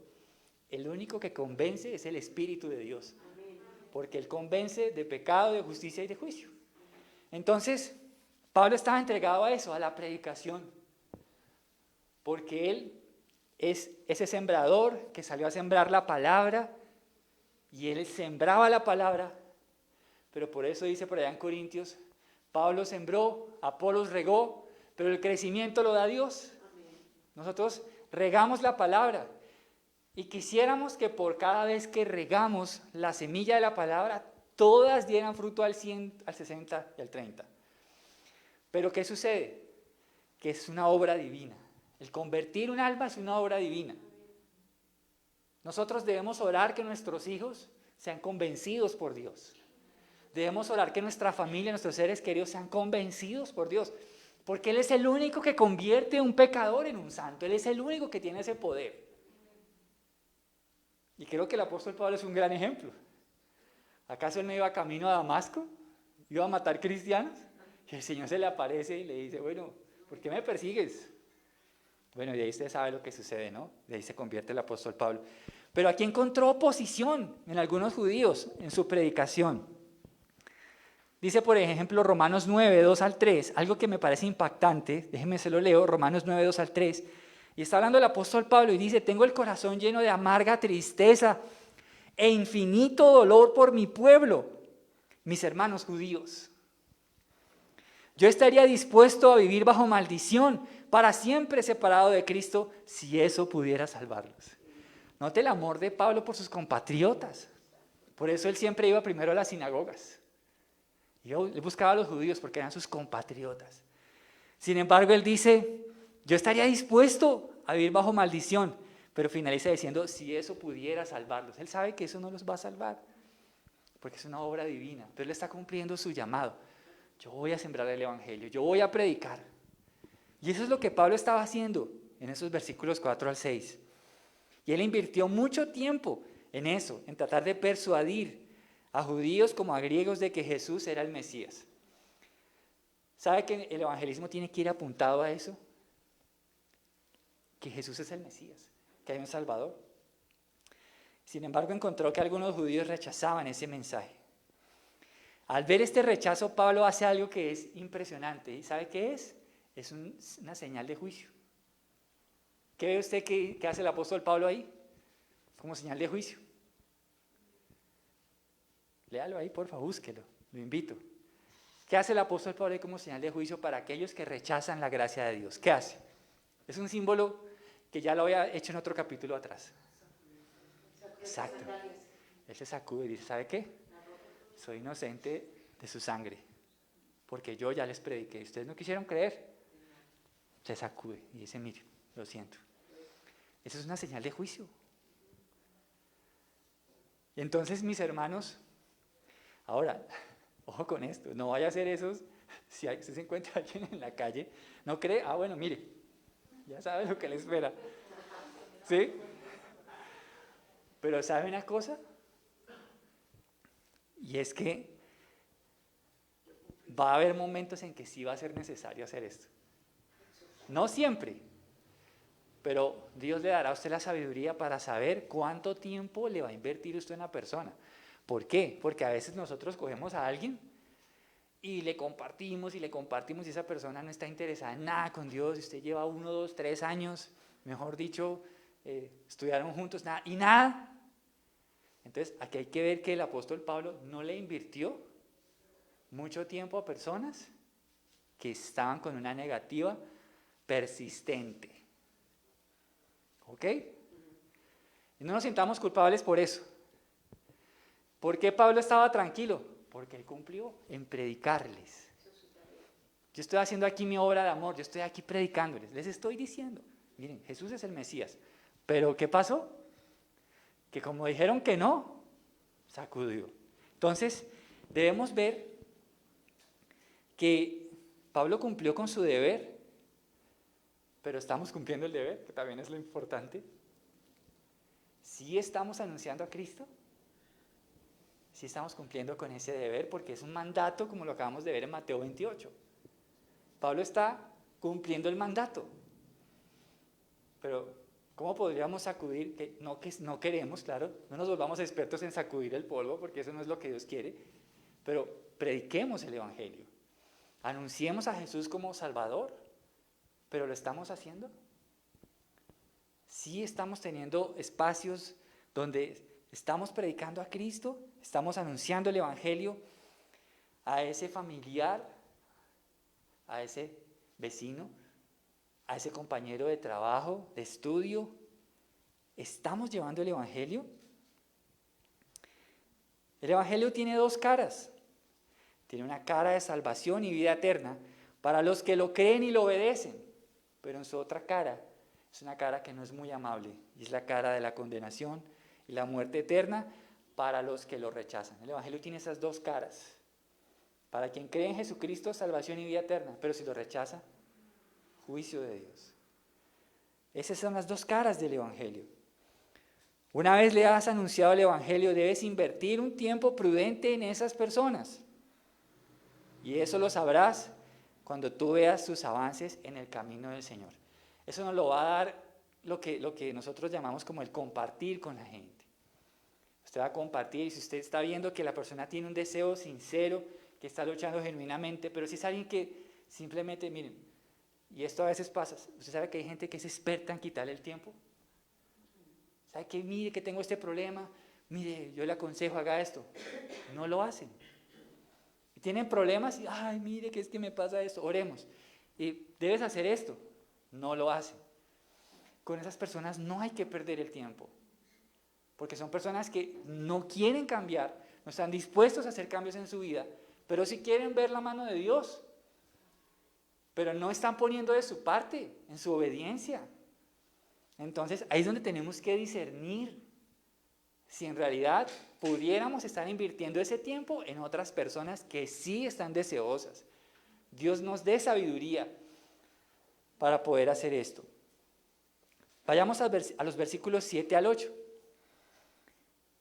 El único que convence es el Espíritu de Dios, porque Él convence de pecado, de justicia y de juicio. Entonces, Pablo estaba entregado a eso, a la predicación, porque él es ese sembrador que salió a sembrar la palabra, y él sembraba la palabra, pero por eso dice por allá en Corintios, Pablo sembró, Apolos regó, pero el crecimiento lo da Dios. Nosotros regamos la palabra y quisiéramos que por cada vez que regamos la semilla de la palabra, todas dieran fruto al 100, al 60 y al 30. Pero ¿qué sucede? Que es una obra divina. El convertir un alma es una obra divina. Nosotros debemos orar que nuestros hijos sean convencidos por Dios. Debemos orar que nuestra familia, nuestros seres queridos sean convencidos por Dios. Porque Él es el único que convierte a un pecador en un santo. Él es el único que tiene ese poder. Y creo que el apóstol Pablo es un gran ejemplo. ¿Acaso él no iba camino a Damasco? ¿Iba a matar cristianos? Y el Señor se le aparece y le dice, bueno, ¿por qué me persigues? Bueno, y ahí usted sabe lo que sucede, ¿no? De ahí se convierte el apóstol Pablo. Pero aquí encontró oposición en algunos judíos en su predicación. Dice, por ejemplo, Romanos 9, 2 al 3, algo que me parece impactante, déjenme se lo leo, Romanos 9, 2 al 3, y está hablando el apóstol Pablo y dice, tengo el corazón lleno de amarga tristeza e infinito dolor por mi pueblo, mis hermanos judíos. Yo estaría dispuesto a vivir bajo maldición, para siempre separado de Cristo, si eso pudiera salvarlos. Note el amor de Pablo por sus compatriotas. Por eso él siempre iba primero a las sinagogas. Él buscaba a los judíos porque eran sus compatriotas. Sin embargo, él dice, yo estaría dispuesto a vivir bajo maldición, pero finaliza diciendo, si eso pudiera salvarlos. Él sabe que eso no los va a salvar, porque es una obra divina. Pero él está cumpliendo su llamado. Yo voy a sembrar el evangelio, yo voy a predicar. Y eso es lo que Pablo estaba haciendo en esos versículos 4 al 6. Y él invirtió mucho tiempo en eso, en tratar de persuadir a judíos como a griegos de que Jesús era el Mesías. ¿Sabe que el evangelismo tiene que ir apuntado a eso? Que Jesús es el Mesías, que hay un Salvador. Sin embargo, encontró que algunos judíos rechazaban ese mensaje. Al ver este rechazo, Pablo hace algo que es impresionante. ¿Y sabe qué es? Es una señal de juicio. ¿Qué ve usted que hace el apóstol Pablo ahí? Como señal de juicio. Léalo ahí, por favor, búsquelo, lo invito. ¿Qué hace el apóstol Pablo ahí como señal de juicio para aquellos que rechazan la gracia de Dios? ¿Qué hace? Es un símbolo que ya lo había hecho en otro capítulo atrás. Exacto. Él se sacude y dice, ¿sabe qué? Soy inocente de su sangre, porque yo ya les prediqué. Ustedes no quisieron creer. Se sacude y dice, mire, lo siento. Eso es una señal de juicio. Y entonces, mis hermanos, ahora, ojo con esto, no vaya a hacer esos, si usted se encuentra a alguien en la calle, no cree, bueno, mire, ya sabe lo que le espera. ¿Sí? Pero ¿sabe una cosa? Y es que va a haber momentos en que sí va a ser necesario hacer esto. No siempre, pero Dios le dará a usted la sabiduría para saber cuánto tiempo le va a invertir usted en una persona. ¿Por qué? Porque a veces nosotros cogemos a alguien y le compartimos y esa persona no está interesada en nada con Dios, y usted lleva 1, 2, 3 años, mejor dicho, estudiaron juntos, nada, y nada. Entonces, aquí hay que ver que el apóstol Pablo no le invirtió mucho tiempo a personas que estaban con una negativa persistente. ¿Ok? Y no nos sintamos culpables por eso. ¿Por qué Pablo estaba tranquilo? Porque él cumplió en predicarles. Yo estoy haciendo aquí mi obra de amor, yo estoy aquí predicándoles, les estoy diciendo, miren, Jesús es el Mesías. Pero ¿qué pasó? Que como dijeron que no, sacudió. Entonces, debemos ver que Pablo cumplió con su deber, pero estamos cumpliendo el deber, que también es lo importante. ¿Sí estamos anunciando a Cristo? ¿Sí estamos cumpliendo con ese deber? Porque es un mandato, como lo acabamos de ver en Mateo 28. Pablo está cumpliendo el mandato. Pero ¿Cómo podríamos sacudir? Que no queremos, claro, no nos volvamos expertos en sacudir el polvo, porque eso no es lo que Dios quiere, pero prediquemos el Evangelio. Anunciemos a Jesús como Salvador, pero ¿lo estamos haciendo? Sí estamos teniendo espacios donde estamos predicando a Cristo, estamos anunciando el Evangelio a ese familiar, a ese vecino, a ese compañero de trabajo, de estudio. ¿Estamos llevando el Evangelio? El Evangelio tiene dos caras. Tiene una cara de salvación y vida eterna para los que lo creen y lo obedecen, pero en su otra cara es una cara que no es muy amable, y es la cara de la condenación y la muerte eterna para los que lo rechazan. El Evangelio tiene esas dos caras. Para quien cree en Jesucristo, salvación y vida eterna, pero si lo rechaza, juicio de Dios. Esas son las dos caras del Evangelio. Una vez le has anunciado el Evangelio, debes invertir un tiempo prudente en esas personas. Y eso lo sabrás cuando tú veas sus avances en el camino del Señor. Eso nos lo va a dar lo que nosotros llamamos como el compartir con la gente. Usted va a compartir, y si usted está viendo que la persona tiene un deseo sincero, que está luchando genuinamente, pero si es alguien que simplemente, miren, y esto a veces pasa, usted sabe que hay gente que es experta en quitarle el tiempo. ¿Sabe que mire que tengo este problema? Mire, yo le aconsejo, haga esto. No lo hacen. Y tienen problemas y, ay, mire que es que me pasa esto, oremos. Y debes hacer esto. No lo hacen. Con esas personas no hay que perder el tiempo. Porque son personas que no quieren cambiar, no están dispuestos a hacer cambios en su vida, pero sí quieren ver la mano de Dios. Pero no están poniendo de su parte, en su obediencia. Entonces, ahí es donde tenemos que discernir si en realidad pudiéramos estar invirtiendo ese tiempo en otras personas que sí están deseosas. Dios nos dé sabiduría para poder hacer esto. Vayamos a los versículos 7 al 8.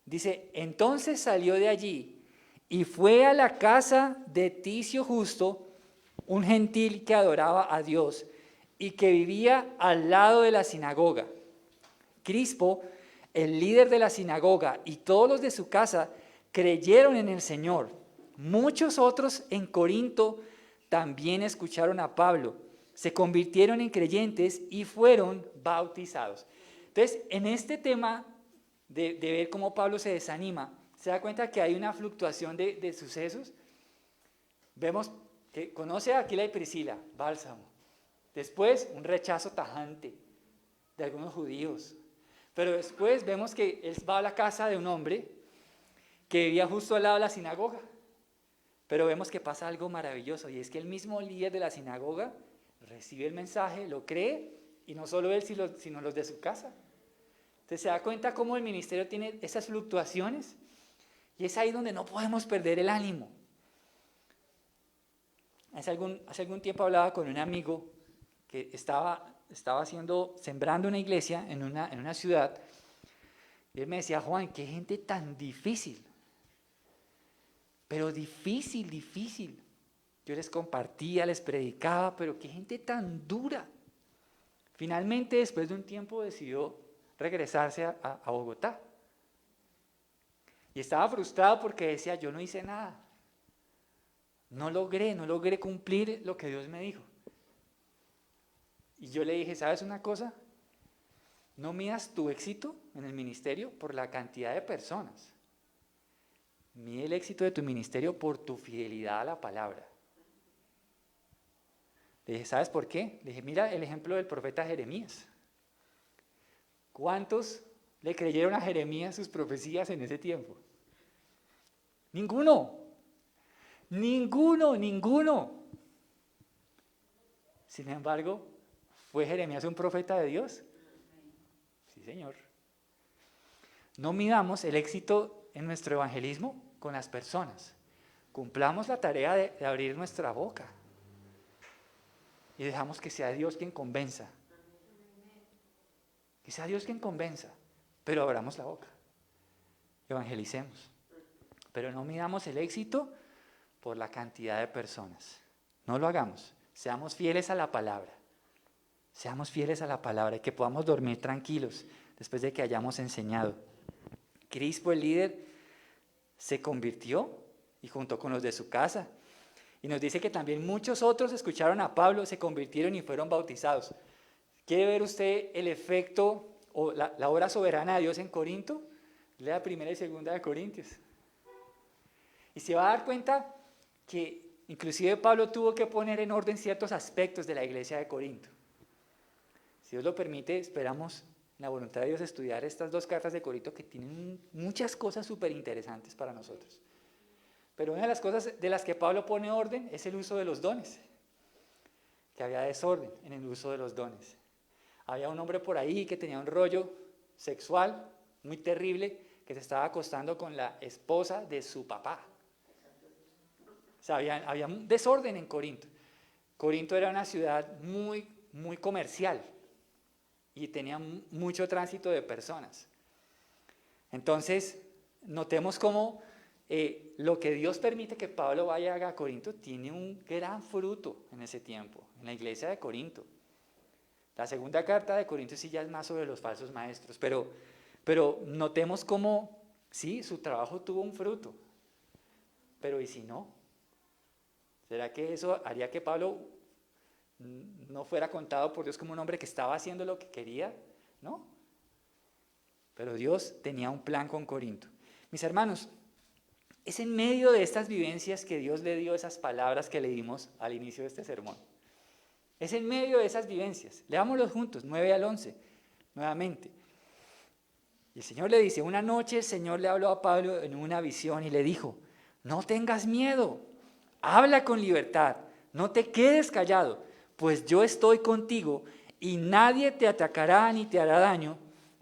Dice, entonces salió de allí y fue a la casa de Ticio Justo, un gentil que adoraba a Dios y que vivía al lado de la sinagoga. Crispo, el líder de la sinagoga, y todos los de su casa creyeron en el Señor. Muchos otros en Corinto también escucharon a Pablo, se convirtieron en creyentes y fueron bautizados. Entonces, en este tema de ver cómo Pablo se desanima, se da cuenta que hay una fluctuación de sucesos. Vemos que conoce a Aquila y Priscila, bálsamo. Después, un rechazo tajante de algunos judíos. Pero después vemos que él va a la casa de un hombre que vivía justo al lado de la sinagoga. Pero vemos que pasa algo maravilloso, y es que el mismo líder de la sinagoga recibe el mensaje, lo cree, y no solo él, sino los de su casa. Entonces se da cuenta cómo el ministerio tiene esas fluctuaciones, y es ahí donde no podemos perder el ánimo. Hace algún tiempo hablaba con un amigo que estaba sembrando una iglesia en una ciudad, y él me decía, Juan, qué gente tan difícil, pero difícil. Yo les compartía, les predicaba, pero qué gente tan dura. Finalmente, después de un tiempo, decidió regresarse a Bogotá. Y estaba frustrado porque decía, yo no hice nada. No logré cumplir lo que Dios me dijo. Y yo le dije, ¿sabes una cosa? No midas tu éxito en el ministerio por la cantidad de personas. Mide el éxito de tu ministerio por tu fidelidad a la palabra. Le dije, ¿sabes por qué? Le dije, mira el ejemplo del profeta Jeremías. ¿Cuántos le creyeron a Jeremías sus profecías en ese tiempo? Ninguno. Sin embargo, ¿fue Jeremías un profeta de Dios? Sí, Señor. No midamos el éxito en nuestro evangelismo con las personas. Cumplamos la tarea de abrir nuestra boca. Y dejamos que sea Dios quien convenza. Que sea Dios quien convenza. Pero abramos la boca. Evangelicemos. Pero no midamos el éxito por la cantidad de personas. No lo hagamos. Seamos fieles a la palabra. Seamos fieles a la palabra y que podamos dormir tranquilos después de que hayamos enseñado. Crispo, el líder, se convirtió y junto con los de su casa. Y nos dice que también muchos otros escucharon a Pablo, se convirtieron y fueron bautizados. ¿Quiere ver usted el efecto o la obra soberana de Dios en Corinto? Lea 1 y 2 de Corintios. Y se va a dar cuenta que inclusive Pablo tuvo que poner en orden ciertos aspectos de la iglesia de Corinto. Si Dios lo permite, esperamos en la voluntad de Dios estudiar estas 2 cartas de Corinto que tienen muchas cosas súper interesantes para nosotros. Pero una de las cosas de las que Pablo pone orden es el uso de los dones, que había desorden en el uso de los dones. Había un hombre por ahí que tenía un rollo sexual muy terrible, que se estaba acostando con la esposa de su papá. O sea, había un desorden en Corinto. Corinto era una ciudad muy, muy comercial y tenía mucho tránsito de personas. Entonces, notemos cómo lo que Dios permite que Pablo vaya a Corinto tiene un gran fruto en ese tiempo, en la iglesia de Corinto. La segunda carta de Corinto sí ya es más sobre los falsos maestros, pero notemos cómo, sí, su trabajo tuvo un fruto, pero ¿y si no? ¿Será que eso haría que Pablo no fuera contado por Dios como un hombre que estaba haciendo lo que quería? ¿No? Pero Dios tenía un plan con Corinto. Mis hermanos, es en medio de estas vivencias que Dios le dio esas palabras que leímos al inicio de este sermón. Es en medio de esas vivencias. Leámoslos juntos, 9 al 11, nuevamente. Y el Señor le dice, una noche el Señor le habló a Pablo en una visión y le dijo, no tengas miedo, habla con libertad, no te quedes callado, pues yo estoy contigo y nadie te atacará ni te hará daño,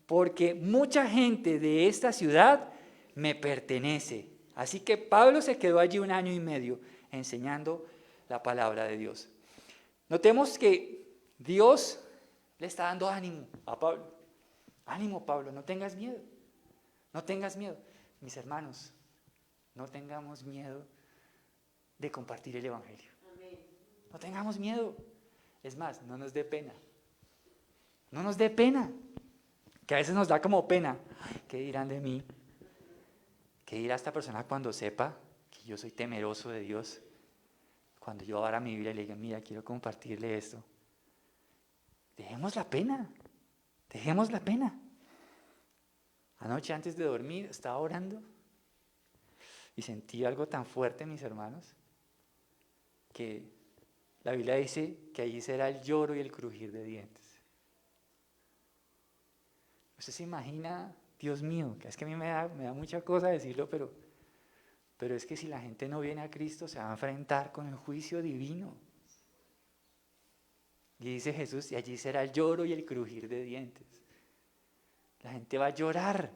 porque mucha gente de esta ciudad me pertenece. Así que Pablo se quedó allí 1 año y medio enseñando la palabra de Dios. Notemos que Dios le está dando ánimo a Pablo. Ánimo, Pablo, no tengas miedo. No tengas miedo. Mis hermanos, no tengamos miedo de compartir el Evangelio. No tengamos miedo. Es más, no nos dé pena. No nos dé pena. Que a veces nos da como pena. Ay, ¿qué dirán de mí? ¿Qué dirá esta persona cuando sepa que yo soy temeroso de Dios? Cuando yo abra mi Biblia y le diga, mira, quiero compartirle esto. Dejemos la pena. Dejemos la pena. Anoche antes de dormir estaba orando y sentí algo tan fuerte, mis hermanos, que la Biblia dice que allí será el lloro y el crujir de dientes. ¿Usted se imagina, Dios mío, que es que a mí me da mucha cosa decirlo, pero es que si la gente no viene a Cristo se va a enfrentar con el juicio divino? Y dice Jesús, y allí será el lloro y el crujir de dientes. La gente va a llorar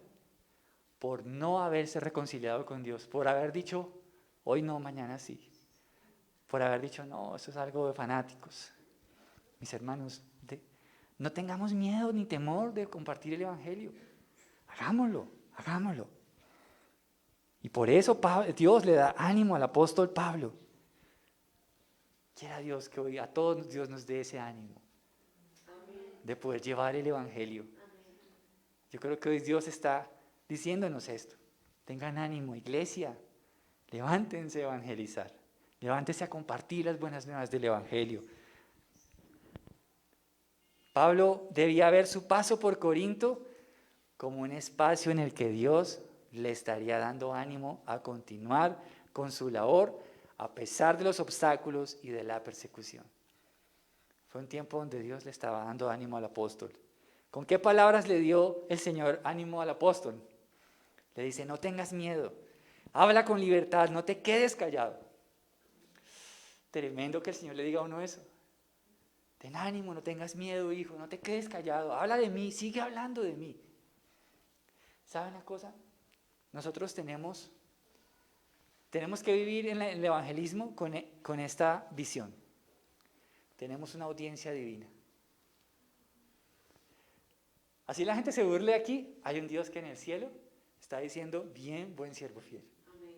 por no haberse reconciliado con Dios, por haber dicho, hoy no, mañana sí. Por haber dicho, no, eso es algo de fanáticos. Mis hermanos, no tengamos miedo ni temor de compartir el Evangelio. Hagámoslo, hagámoslo. Y por eso Dios le da ánimo al apóstol Pablo. Quiera Dios que hoy a todos Dios nos dé ese ánimo de poder llevar el Evangelio. Yo creo que hoy Dios está diciéndonos esto. Tengan ánimo, iglesia. Levántense a evangelizar. Levántense a compartir las buenas nuevas del Evangelio. Pablo debía ver su paso por Corinto como un espacio en el que Dios le estaría dando ánimo a continuar con su labor a pesar de los obstáculos y de la persecución. Fue un tiempo donde Dios le estaba dando ánimo al apóstol. ¿Con qué palabras le dio el Señor ánimo al apóstol? Le dice, no tengas miedo, habla con libertad, no te quedes callado. Tremendo que el Señor le diga a uno eso. Ten ánimo, no tengas miedo, hijo, no te quedes callado, habla de mí, sigue hablando de mí. ¿Saben una cosa? Nosotros tenemos que vivir en el evangelismo con esta visión. Tenemos una audiencia divina. Así la gente se burle aquí, hay un Dios que en el cielo está diciendo, bien, buen siervo fiel. Amén.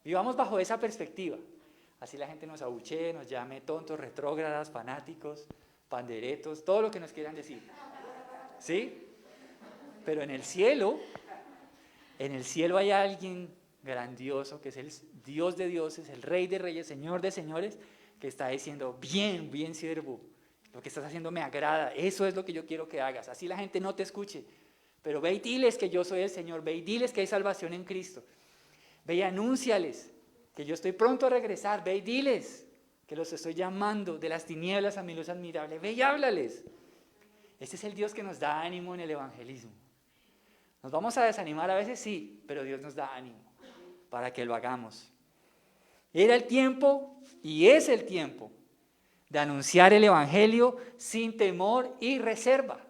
Vivamos bajo esa perspectiva. Así la gente nos abuchee, nos llame tontos, retrógradas, fanáticos. panderetos, todo lo que nos quieran decir. ¿Sí? Pero en el cielo hay alguien grandioso, que es el Dios de dioses, el Rey de reyes, Señor de señores, que está diciendo, bien, bien siervo, lo que estás haciendo me agrada, eso es lo que yo quiero que hagas. Así la gente no te escuche, pero ve y diles que yo soy el Señor, ve y diles que hay salvación en Cristo, ve y anúnciales que yo estoy pronto a regresar, ve y diles que los estoy llamando de las tinieblas a mi luz admirable, ve y háblales. Este es el Dios que nos da ánimo en el evangelismo. Nos vamos a desanimar a veces, sí, pero Dios nos da ánimo para que lo hagamos. Era el tiempo y es el tiempo de anunciar el evangelio sin temor y reserva.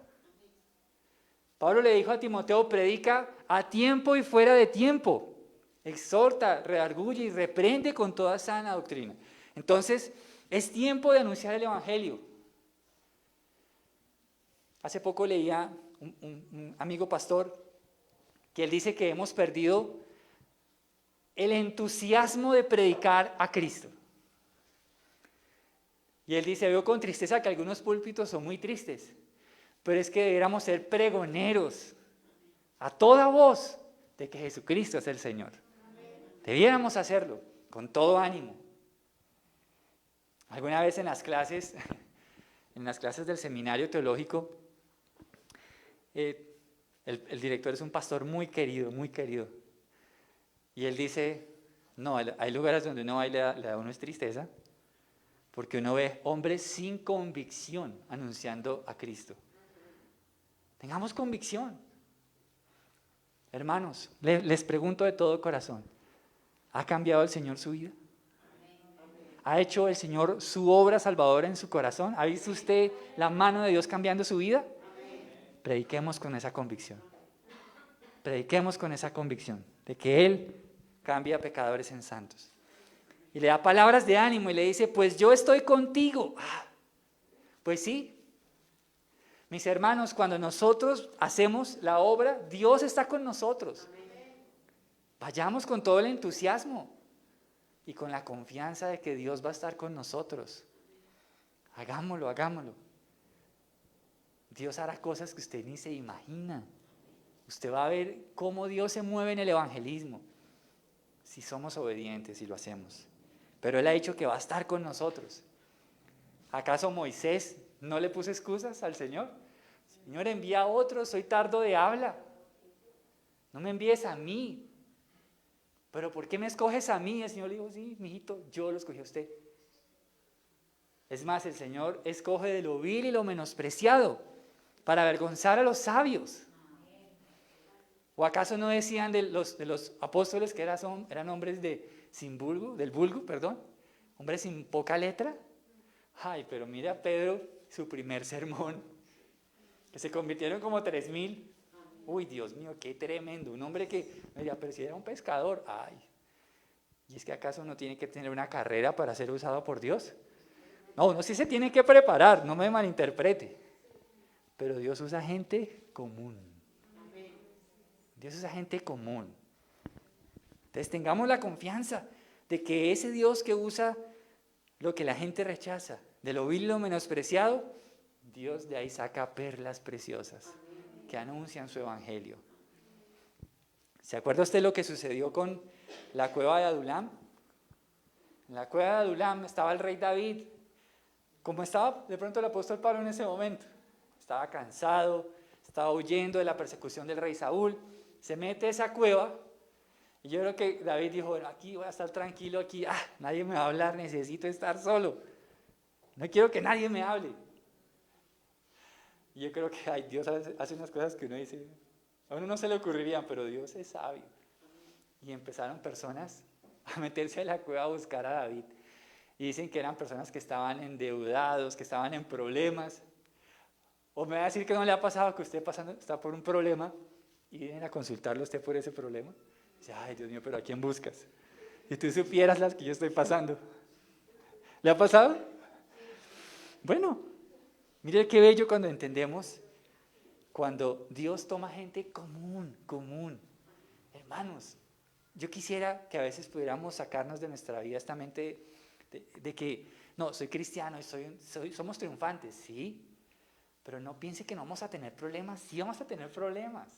Pablo le dijo a Timoteo, predica a tiempo y fuera de tiempo. Exhorta, redarguye y reprende con toda sana doctrina. Entonces, es tiempo de anunciar el evangelio. Hace poco leía un amigo pastor que él dice que hemos perdido el entusiasmo de predicar a Cristo. Y él dice, veo con tristeza que algunos púlpitos son muy tristes, pero es que deberíamos ser pregoneros a toda voz de que Jesucristo es el Señor. Debiéramos hacerlo con todo ánimo. Alguna vez en las clases del seminario teológico, el director es un pastor muy querido, muy querido. Y él dice, no, hay lugares donde uno va y le da a uno es tristeza, porque uno ve hombres sin convicción anunciando a Cristo. Tengamos convicción. Hermanos, les pregunto de todo corazón, ¿ha cambiado el Señor su vida? ¿Ha hecho el Señor su obra salvadora en su corazón? ¿Ha visto usted la mano de Dios cambiando su vida? Prediquemos con esa convicción. Prediquemos con esa convicción de que Él cambia a pecadores en santos. Y le da palabras de ánimo y le dice, pues yo estoy contigo. Pues sí. Mis hermanos, cuando nosotros hacemos la obra, Dios está con nosotros. Vayamos con todo el entusiasmo y con la confianza de que Dios va a estar con nosotros. Hagámoslo, hagámoslo. Dios hará cosas que usted ni se imagina. Usted va a ver cómo Dios se mueve en el evangelismo, si somos obedientes y lo hacemos. Pero Él ha dicho que va a estar con nosotros. ¿Acaso Moisés no le puso excusas al Señor? Señor, envía a otros, soy tardo de habla. No me envíes a mí. ¿Pero por qué me escoges a mí? El Señor le dijo, sí, mijito, yo lo escogí a usted. Es más, el Señor escoge de lo vil y lo menospreciado para avergonzar a los sabios. ¿O acaso no decían de los apóstoles que eran hombres del vulgo, hombres sin poca letra? Ay, pero mira a Pedro, su primer sermón, que se convirtieron como 3,000. Uy, Dios mío, qué tremendo. Un hombre que me diría, pero si era un pescador. Ay, ¿y es que acaso no tiene que tener una carrera para ser usado por Dios? No, uno sí se tiene que preparar, no me malinterprete. Pero Dios usa gente común. Dios usa gente común. Entonces tengamos la confianza de que ese Dios que usa lo que la gente rechaza, de lo vil y lo menospreciado, Dios de ahí saca perlas preciosas que anuncian su evangelio. ¿Se acuerda usted lo que sucedió con la cueva de Adulam? En la cueva de Adulam estaba el rey David, como estaba de pronto el apóstol Pablo en ese momento. Estaba cansado, estaba huyendo de la persecución del rey Saúl, se mete a esa cueva y yo creo que David dijo, bueno, aquí voy a estar tranquilo, aquí nadie me va a hablar, necesito estar solo, no quiero que nadie me hable. Y yo creo que Dios hace unas cosas que uno dice, a uno no se le ocurrirían, pero Dios es sabio. Y empezaron personas a meterse a la cueva a buscar a David. Y dicen que eran personas que estaban endeudados, que estaban en problemas. O me va a decir que no le ha pasado que usted está por un problema y vienen a consultarlo a usted por ese problema. Dice, ay Dios mío, pero ¿a quién buscas? Si tú supieras las que yo estoy pasando. ¿Le ha pasado? Bueno, mire qué bello cuando entendemos, cuando Dios toma gente común. Hermanos, yo quisiera que a veces pudiéramos sacarnos de nuestra vida esta mente de No, soy cristiano y somos triunfantes, sí, pero no piense que no vamos a tener problemas, sí vamos a tener problemas,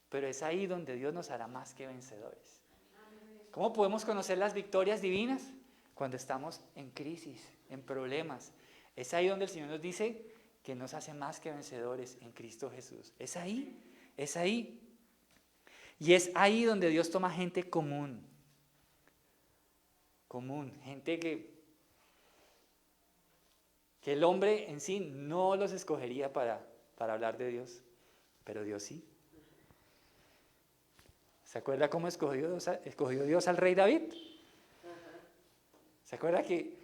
pero es ahí donde Dios nos hará más que vencedores. ¿Cómo podemos conocer las victorias divinas? Cuando estamos en crisis, en problemas. Es ahí donde el Señor nos dice que nos hace más que vencedores en Cristo Jesús. Es ahí, es ahí. Y es ahí donde Dios toma gente común, gente que el hombre en sí no los escogería para hablar de Dios, pero Dios sí. ¿Se acuerda cómo escogió Dios al rey David? ¿Se acuerda que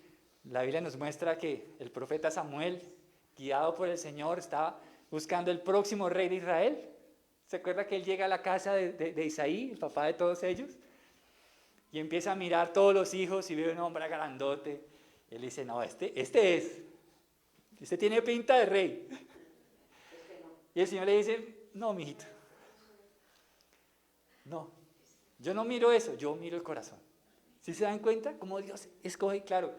la Biblia nos muestra que el profeta Samuel, guiado por el Señor, estaba buscando el próximo rey de Israel? ¿Se acuerda que él llega a la casa de Isaí, el papá de todos ellos? Y empieza a mirar todos los hijos y ve un hombre grandote. Y él dice, no, este tiene pinta de rey. Y el Señor le dice, no, mijito. No, yo no miro eso, yo miro el corazón. ¿Sí se dan cuenta? Cómo Dios escoge, claro,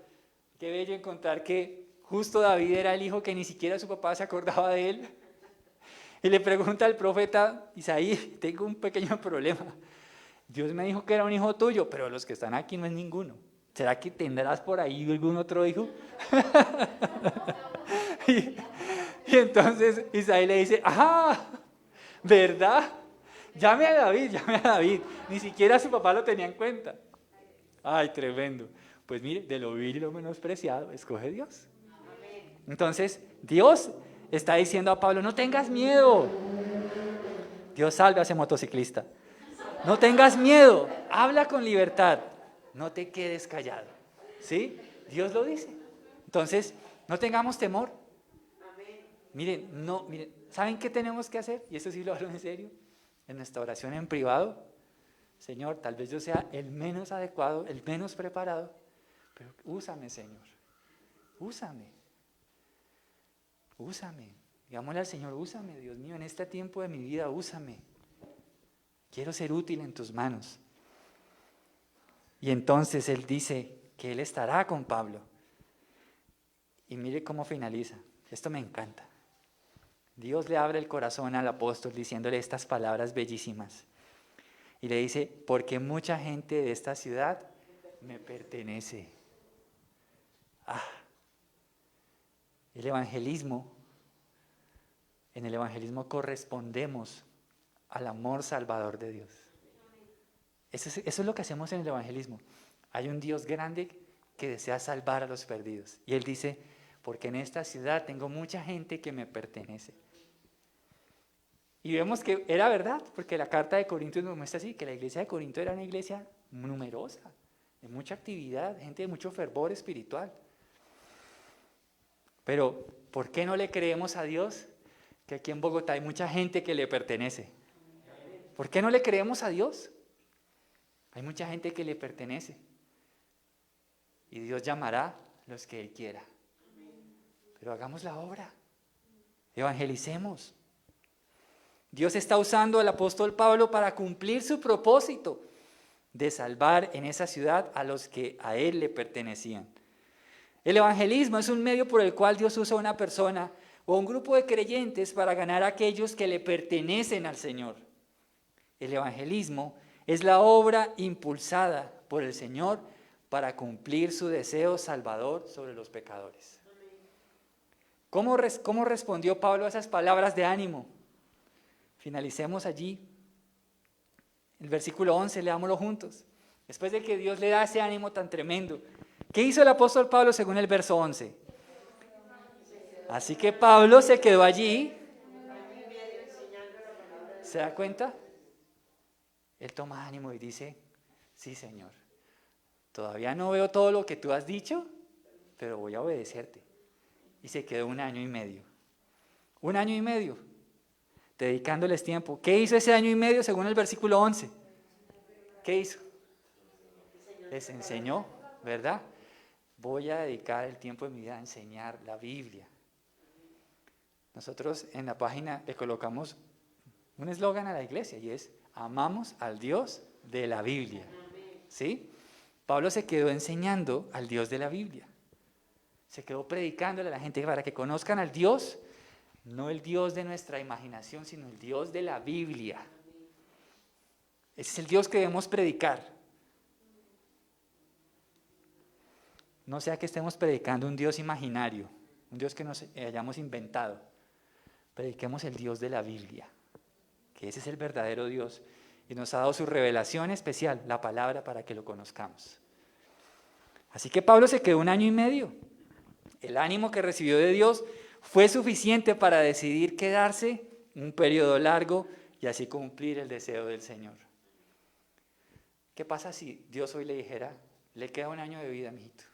qué bello encontrar que justo David era el hijo que ni siquiera su papá se acordaba de él. Y le pregunta al profeta Isaí, tengo un pequeño problema. Dios me dijo que era un hijo tuyo, pero los que están aquí no es ninguno. ¿Será que tendrás por ahí algún otro hijo? y entonces Isaí le dice, ¿verdad? Llame a David. Ni siquiera su papá lo tenía en cuenta. Ay, tremendo. Pues mire, de lo vil y lo menospreciado, escoge Dios. Entonces, Dios está diciendo a Pablo, no tengas miedo. Dios salve a ese motociclista. No tengas miedo, habla con libertad, no te quedes callado. ¿Sí? Dios lo dice. Entonces, no tengamos temor. Miren, ¿saben qué tenemos que hacer? Y eso sí lo hablo en serio. En nuestra oración en privado, Señor, tal vez yo sea el menos adecuado, el menos preparado, pero úsame, Señor, úsame. Digámosle al Señor, úsame, Dios mío, en este tiempo de mi vida, úsame. Quiero ser útil en tus manos. Y entonces Él dice que Él estará con Pablo. Y mire cómo finaliza. Esto me encanta. Dios le abre el corazón al apóstol diciéndole estas palabras bellísimas. Y le dice, porque mucha gente de esta ciudad me pertenece. En el evangelismo correspondemos al amor salvador de Dios. Eso es lo que hacemos en el evangelismo. Hay un Dios grande que desea salvar a los perdidos. Y Él dice, porque en esta ciudad tengo mucha gente que me pertenece. Y vemos que era verdad, porque la carta de Corintios nos muestra así, que la iglesia de Corinto era una iglesia numerosa, de mucha actividad, gente de mucho fervor espiritual. Pero, ¿por qué no le creemos a Dios que aquí en Bogotá hay mucha gente que le pertenece? ¿Por qué no le creemos a Dios? Hay mucha gente que le pertenece. Y Dios llamará a los que Él quiera. Pero hagamos la obra. Evangelicemos. Dios está usando al apóstol Pablo para cumplir su propósito de salvar en esa ciudad a los que a Él le pertenecían. El evangelismo es un medio por el cual Dios usa a una persona o un grupo de creyentes para ganar a aquellos que le pertenecen al Señor. El evangelismo es la obra impulsada por el Señor para cumplir su deseo salvador sobre los pecadores. ¿Cómo respondió Pablo a esas palabras de ánimo? Finalicemos allí. El versículo 11, leámoslo juntos. Después de que Dios le da ese ánimo tan tremendo, ¿qué hizo el apóstol Pablo según el verso 11? Así que Pablo se quedó allí. ¿Se da cuenta? Él toma ánimo y dice, sí, Señor, todavía no veo todo lo que tú has dicho, pero voy a obedecerte. Y se quedó 1 año y medio. 1 año y medio, dedicándoles tiempo. ¿Qué hizo ese año y medio según el versículo 11? ¿Qué hizo? Les enseñó, ¿verdad? Voy a dedicar el tiempo de mi vida a enseñar la Biblia. Nosotros en la página le colocamos un eslogan a la iglesia y es, amamos al Dios de la Biblia. ¿Sí? Pablo se quedó enseñando al Dios de la Biblia. Se quedó predicándole a la gente para que conozcan al Dios, no el Dios de nuestra imaginación, sino el Dios de la Biblia. Ese es el Dios que debemos predicar. No sea que estemos predicando un Dios imaginario, un Dios que nos hayamos inventado. Prediquemos el Dios de la Biblia, que ese es el verdadero Dios y nos ha dado su revelación especial, la palabra, para que lo conozcamos. Así que Pablo se quedó 1 año y medio. El ánimo que recibió de Dios fue suficiente para decidir quedarse un periodo largo y así cumplir el deseo del Señor. ¿Qué pasa si Dios hoy le dijera, le queda 1 año de vida, mijito?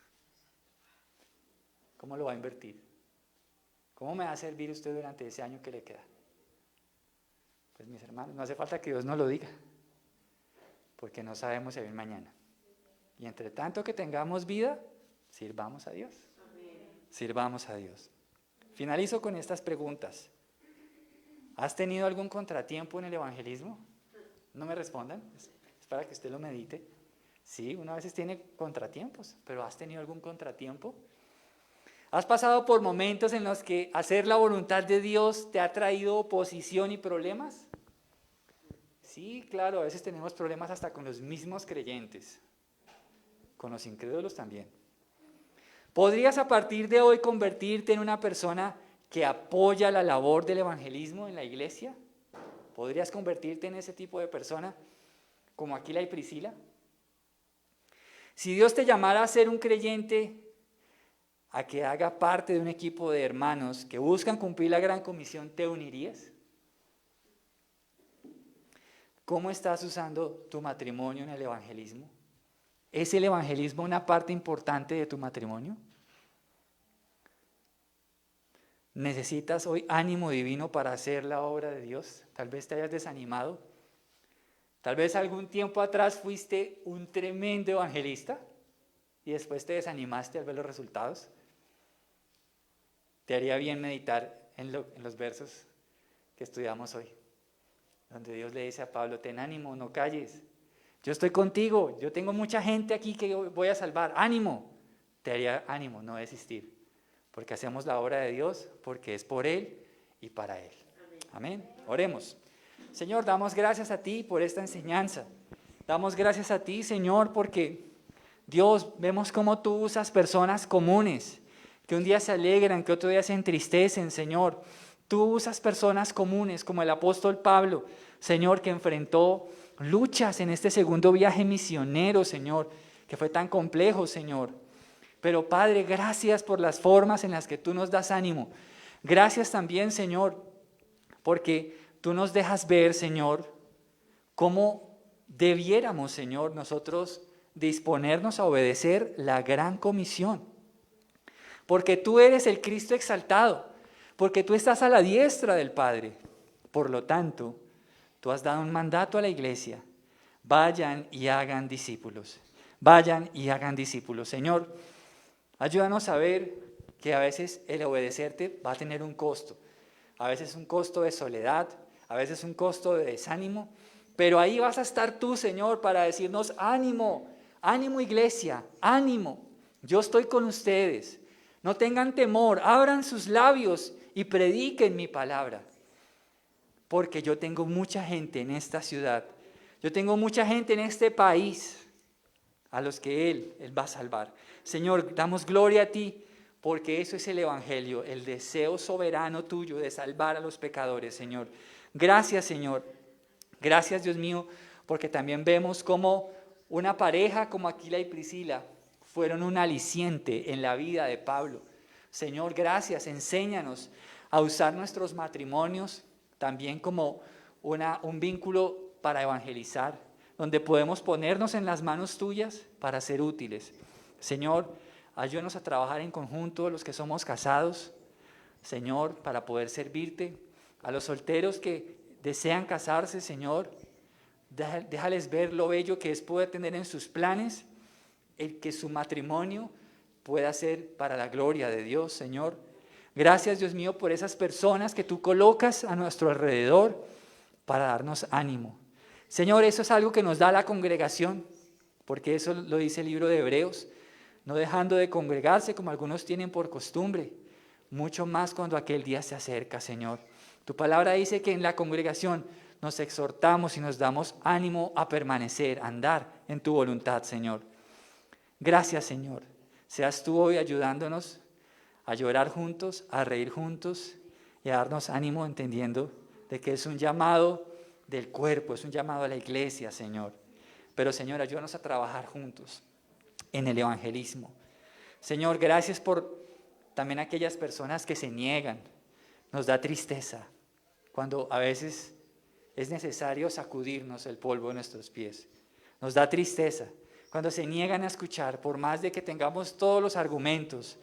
¿Cómo lo va a invertir? ¿Cómo me va a servir usted durante ese año que le queda? Pues mis hermanos, no hace falta que Dios nos lo diga, porque no sabemos si hay un mañana. Y entre tanto que tengamos vida, sirvamos a Dios. Sirvamos a Dios. Finalizo con estas preguntas. ¿Has tenido algún contratiempo en el evangelismo? No me respondan, es para que usted lo medite. Sí, uno a veces tiene contratiempos, pero ¿has tenido algún contratiempo? ¿Has pasado por momentos en los que hacer la voluntad de Dios te ha traído oposición y problemas? Sí, claro, a veces tenemos problemas hasta con los mismos creyentes, con los incrédulos también. ¿Podrías a partir de hoy convertirte en una persona que apoya la labor del evangelismo en la iglesia? ¿Podrías convertirte en ese tipo de persona como Aquila y Priscila? Si Dios te llamara a ser un creyente, a que haga parte de un equipo de hermanos que buscan cumplir la gran comisión, ¿te unirías? ¿Cómo estás usando tu matrimonio en el evangelismo? ¿Es el evangelismo una parte importante de tu matrimonio? ¿Necesitas hoy ánimo divino para hacer la obra de Dios? Tal vez te hayas desanimado. Tal vez algún tiempo atrás fuiste un tremendo evangelista y después te desanimaste al ver los resultados. Te haría bien meditar en los versos que estudiamos hoy, donde Dios le dice a Pablo, ten ánimo, no calles. Yo estoy contigo, yo tengo mucha gente aquí que voy a salvar. ¡Ánimo! Te haría ánimo, no desistir. Porque hacemos la obra de Dios, porque es por Él y para Él. Amén. Oremos. Señor, damos gracias a ti por esta enseñanza. Damos gracias a ti, Señor, porque Dios, vemos cómo tú usas personas comunes, que un día se alegran, que otro día se entristecen, Señor. Tú usas personas comunes como el apóstol Pablo, Señor, que enfrentó luchas en este segundo viaje misionero, Señor, que fue tan complejo, Señor. Pero Padre, gracias por las formas en las que tú nos das ánimo. Gracias también, Señor, porque tú nos dejas ver, Señor, cómo debiéramos, Señor, nosotros disponernos a obedecer la gran comisión. Porque tú eres el Cristo exaltado, porque tú estás a la diestra del Padre. Por lo tanto, tú has dado un mandato a la iglesia. Vayan y hagan discípulos. Vayan y hagan discípulos. Señor, ayúdanos a ver que a veces el obedecerte va a tener un costo. A veces un costo de soledad, a veces un costo de desánimo. Pero ahí vas a estar tú, Señor, para decirnos, ánimo, ánimo iglesia, ánimo. Yo estoy con ustedes. No tengan temor, abran sus labios y prediquen mi palabra. Porque yo tengo mucha gente en esta ciudad, yo tengo mucha gente en este país a los que Él va a salvar. Señor, damos gloria a ti porque eso es el evangelio, el deseo soberano tuyo de salvar a los pecadores, Señor. Gracias, Señor. Gracias, Dios mío, porque también vemos cómo una pareja como Aquila y Priscila fueron un aliciente en la vida de Pablo. Señor, gracias, enséñanos a usar nuestros matrimonios también como un vínculo para evangelizar, donde podemos ponernos en las manos tuyas para ser útiles. Señor, ayúdanos a trabajar en conjunto los que somos casados, Señor, para poder servirte. A los solteros que desean casarse, Señor, déjales ver lo bello que es poder tener en sus planes el que su matrimonio pueda ser para la gloria de Dios, Señor. Gracias, Dios mío, por esas personas que tú colocas a nuestro alrededor para darnos ánimo. Señor, eso es algo que nos da la congregación, porque eso lo dice el libro de Hebreos. no dejando de congregarse como algunos tienen por costumbre, mucho más cuando aquel día se acerca, Señor. Tu palabra dice que en la congregación nos exhortamos y nos damos ánimo a permanecer, a andar en tu voluntad, Señor. Gracias, Señor. Seas tú hoy ayudándonos a llorar juntos, a reír juntos y a darnos ánimo entendiendo de que es un llamado del cuerpo, es un llamado a la iglesia, Señor. Pero, Señor, ayúdanos a trabajar juntos en el evangelismo. Señor, gracias por también aquellas personas que se niegan. Nos da tristeza cuando a veces es necesario sacudirnos el polvo de nuestros pies. Nos da tristeza cuando se niegan a escuchar, por más de que tengamos todos los argumentos,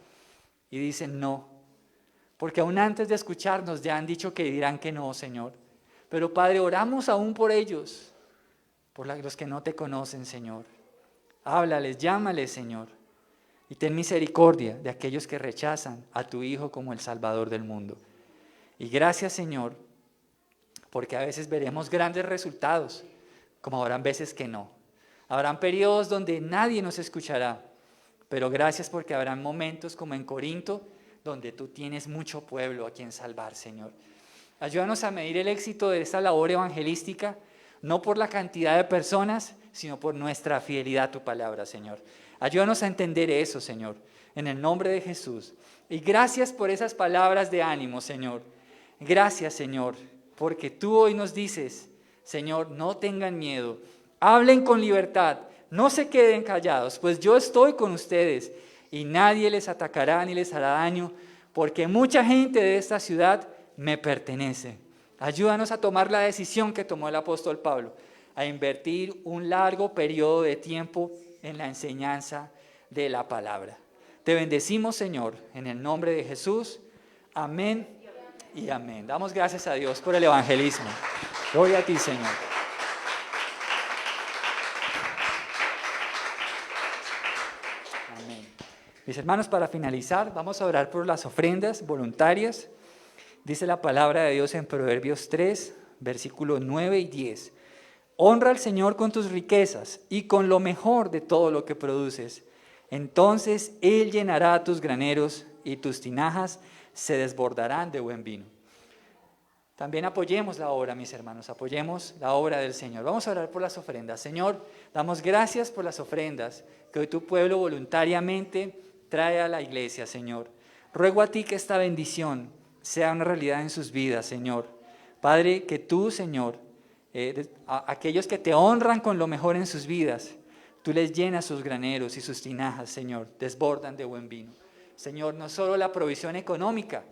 y dicen no. Porque aún antes de escucharnos ya han dicho que dirán que no, Señor. Pero, Padre, oramos aún por ellos, por los que no te conocen, Señor. Háblales, llámales, Señor. Y ten misericordia de aquellos que rechazan a tu Hijo como el Salvador del mundo. Y gracias, Señor, porque a veces veremos grandes resultados, como habrán veces que no. Habrán periodos donde nadie nos escuchará, pero gracias porque habrán momentos como en Corinto, donde tú tienes mucho pueblo a quien salvar, Señor. Ayúdanos a medir el éxito de esta labor evangelística, no por la cantidad de personas, sino por nuestra fidelidad a tu palabra, Señor. Ayúdanos a entender eso, Señor, en el nombre de Jesús. Y gracias por esas palabras de ánimo, Señor. Gracias, Señor, porque tú hoy nos dices, Señor, no tengan miedo, hablen con libertad, no se queden callados, pues yo estoy con ustedes y nadie les atacará ni les hará daño, porque mucha gente de esta ciudad me pertenece. Ayúdanos a tomar la decisión que tomó el apóstol Pablo, a invertir un largo periodo de tiempo en la enseñanza de la palabra. Te bendecimos, Señor, en el nombre de Jesús. Amén y amén. Damos gracias a Dios por el evangelismo. Gloria a ti, Señor. Amén. Mis hermanos, para finalizar, vamos a orar por las ofrendas voluntarias. Dice la palabra de Dios en Proverbios 3, versículos 9 y 10. Honra al Señor con tus riquezas y con lo mejor de todo lo que produces. Entonces Él llenará tus graneros y tus tinajas se desbordarán de buen vino. También apoyemos la obra, mis hermanos, apoyemos la obra del Señor. Vamos a orar por las ofrendas. Señor, damos gracias por las ofrendas que hoy tu pueblo voluntariamente trae a la iglesia, Señor. Ruego a ti que esta bendición sea una realidad en sus vidas, Señor. Padre, que tú, Señor, a aquellos que te honran con lo mejor en sus vidas, tú les llenas sus graneros y sus tinajas, Señor, desbordan de buen vino. Señor, no solo la provisión económica,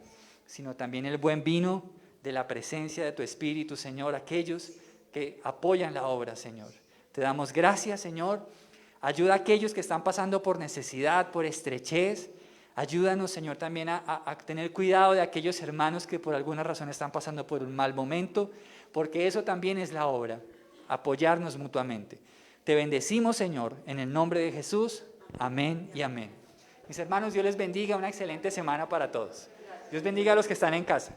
sino también el buen vino de la presencia de tu Espíritu, Señor, aquellos que apoyan la obra, Señor. Te damos gracias, Señor. Ayuda a aquellos que están pasando por necesidad, por estrechez. Ayúdanos, Señor, también a tener cuidado de aquellos hermanos que por alguna razón están pasando por un mal momento, porque eso también es la obra, apoyarnos mutuamente. Te bendecimos, Señor, en el nombre de Jesús. Amén y amén. Mis hermanos, Dios les bendiga, una excelente semana para todos. Dios bendiga a los que están en casa.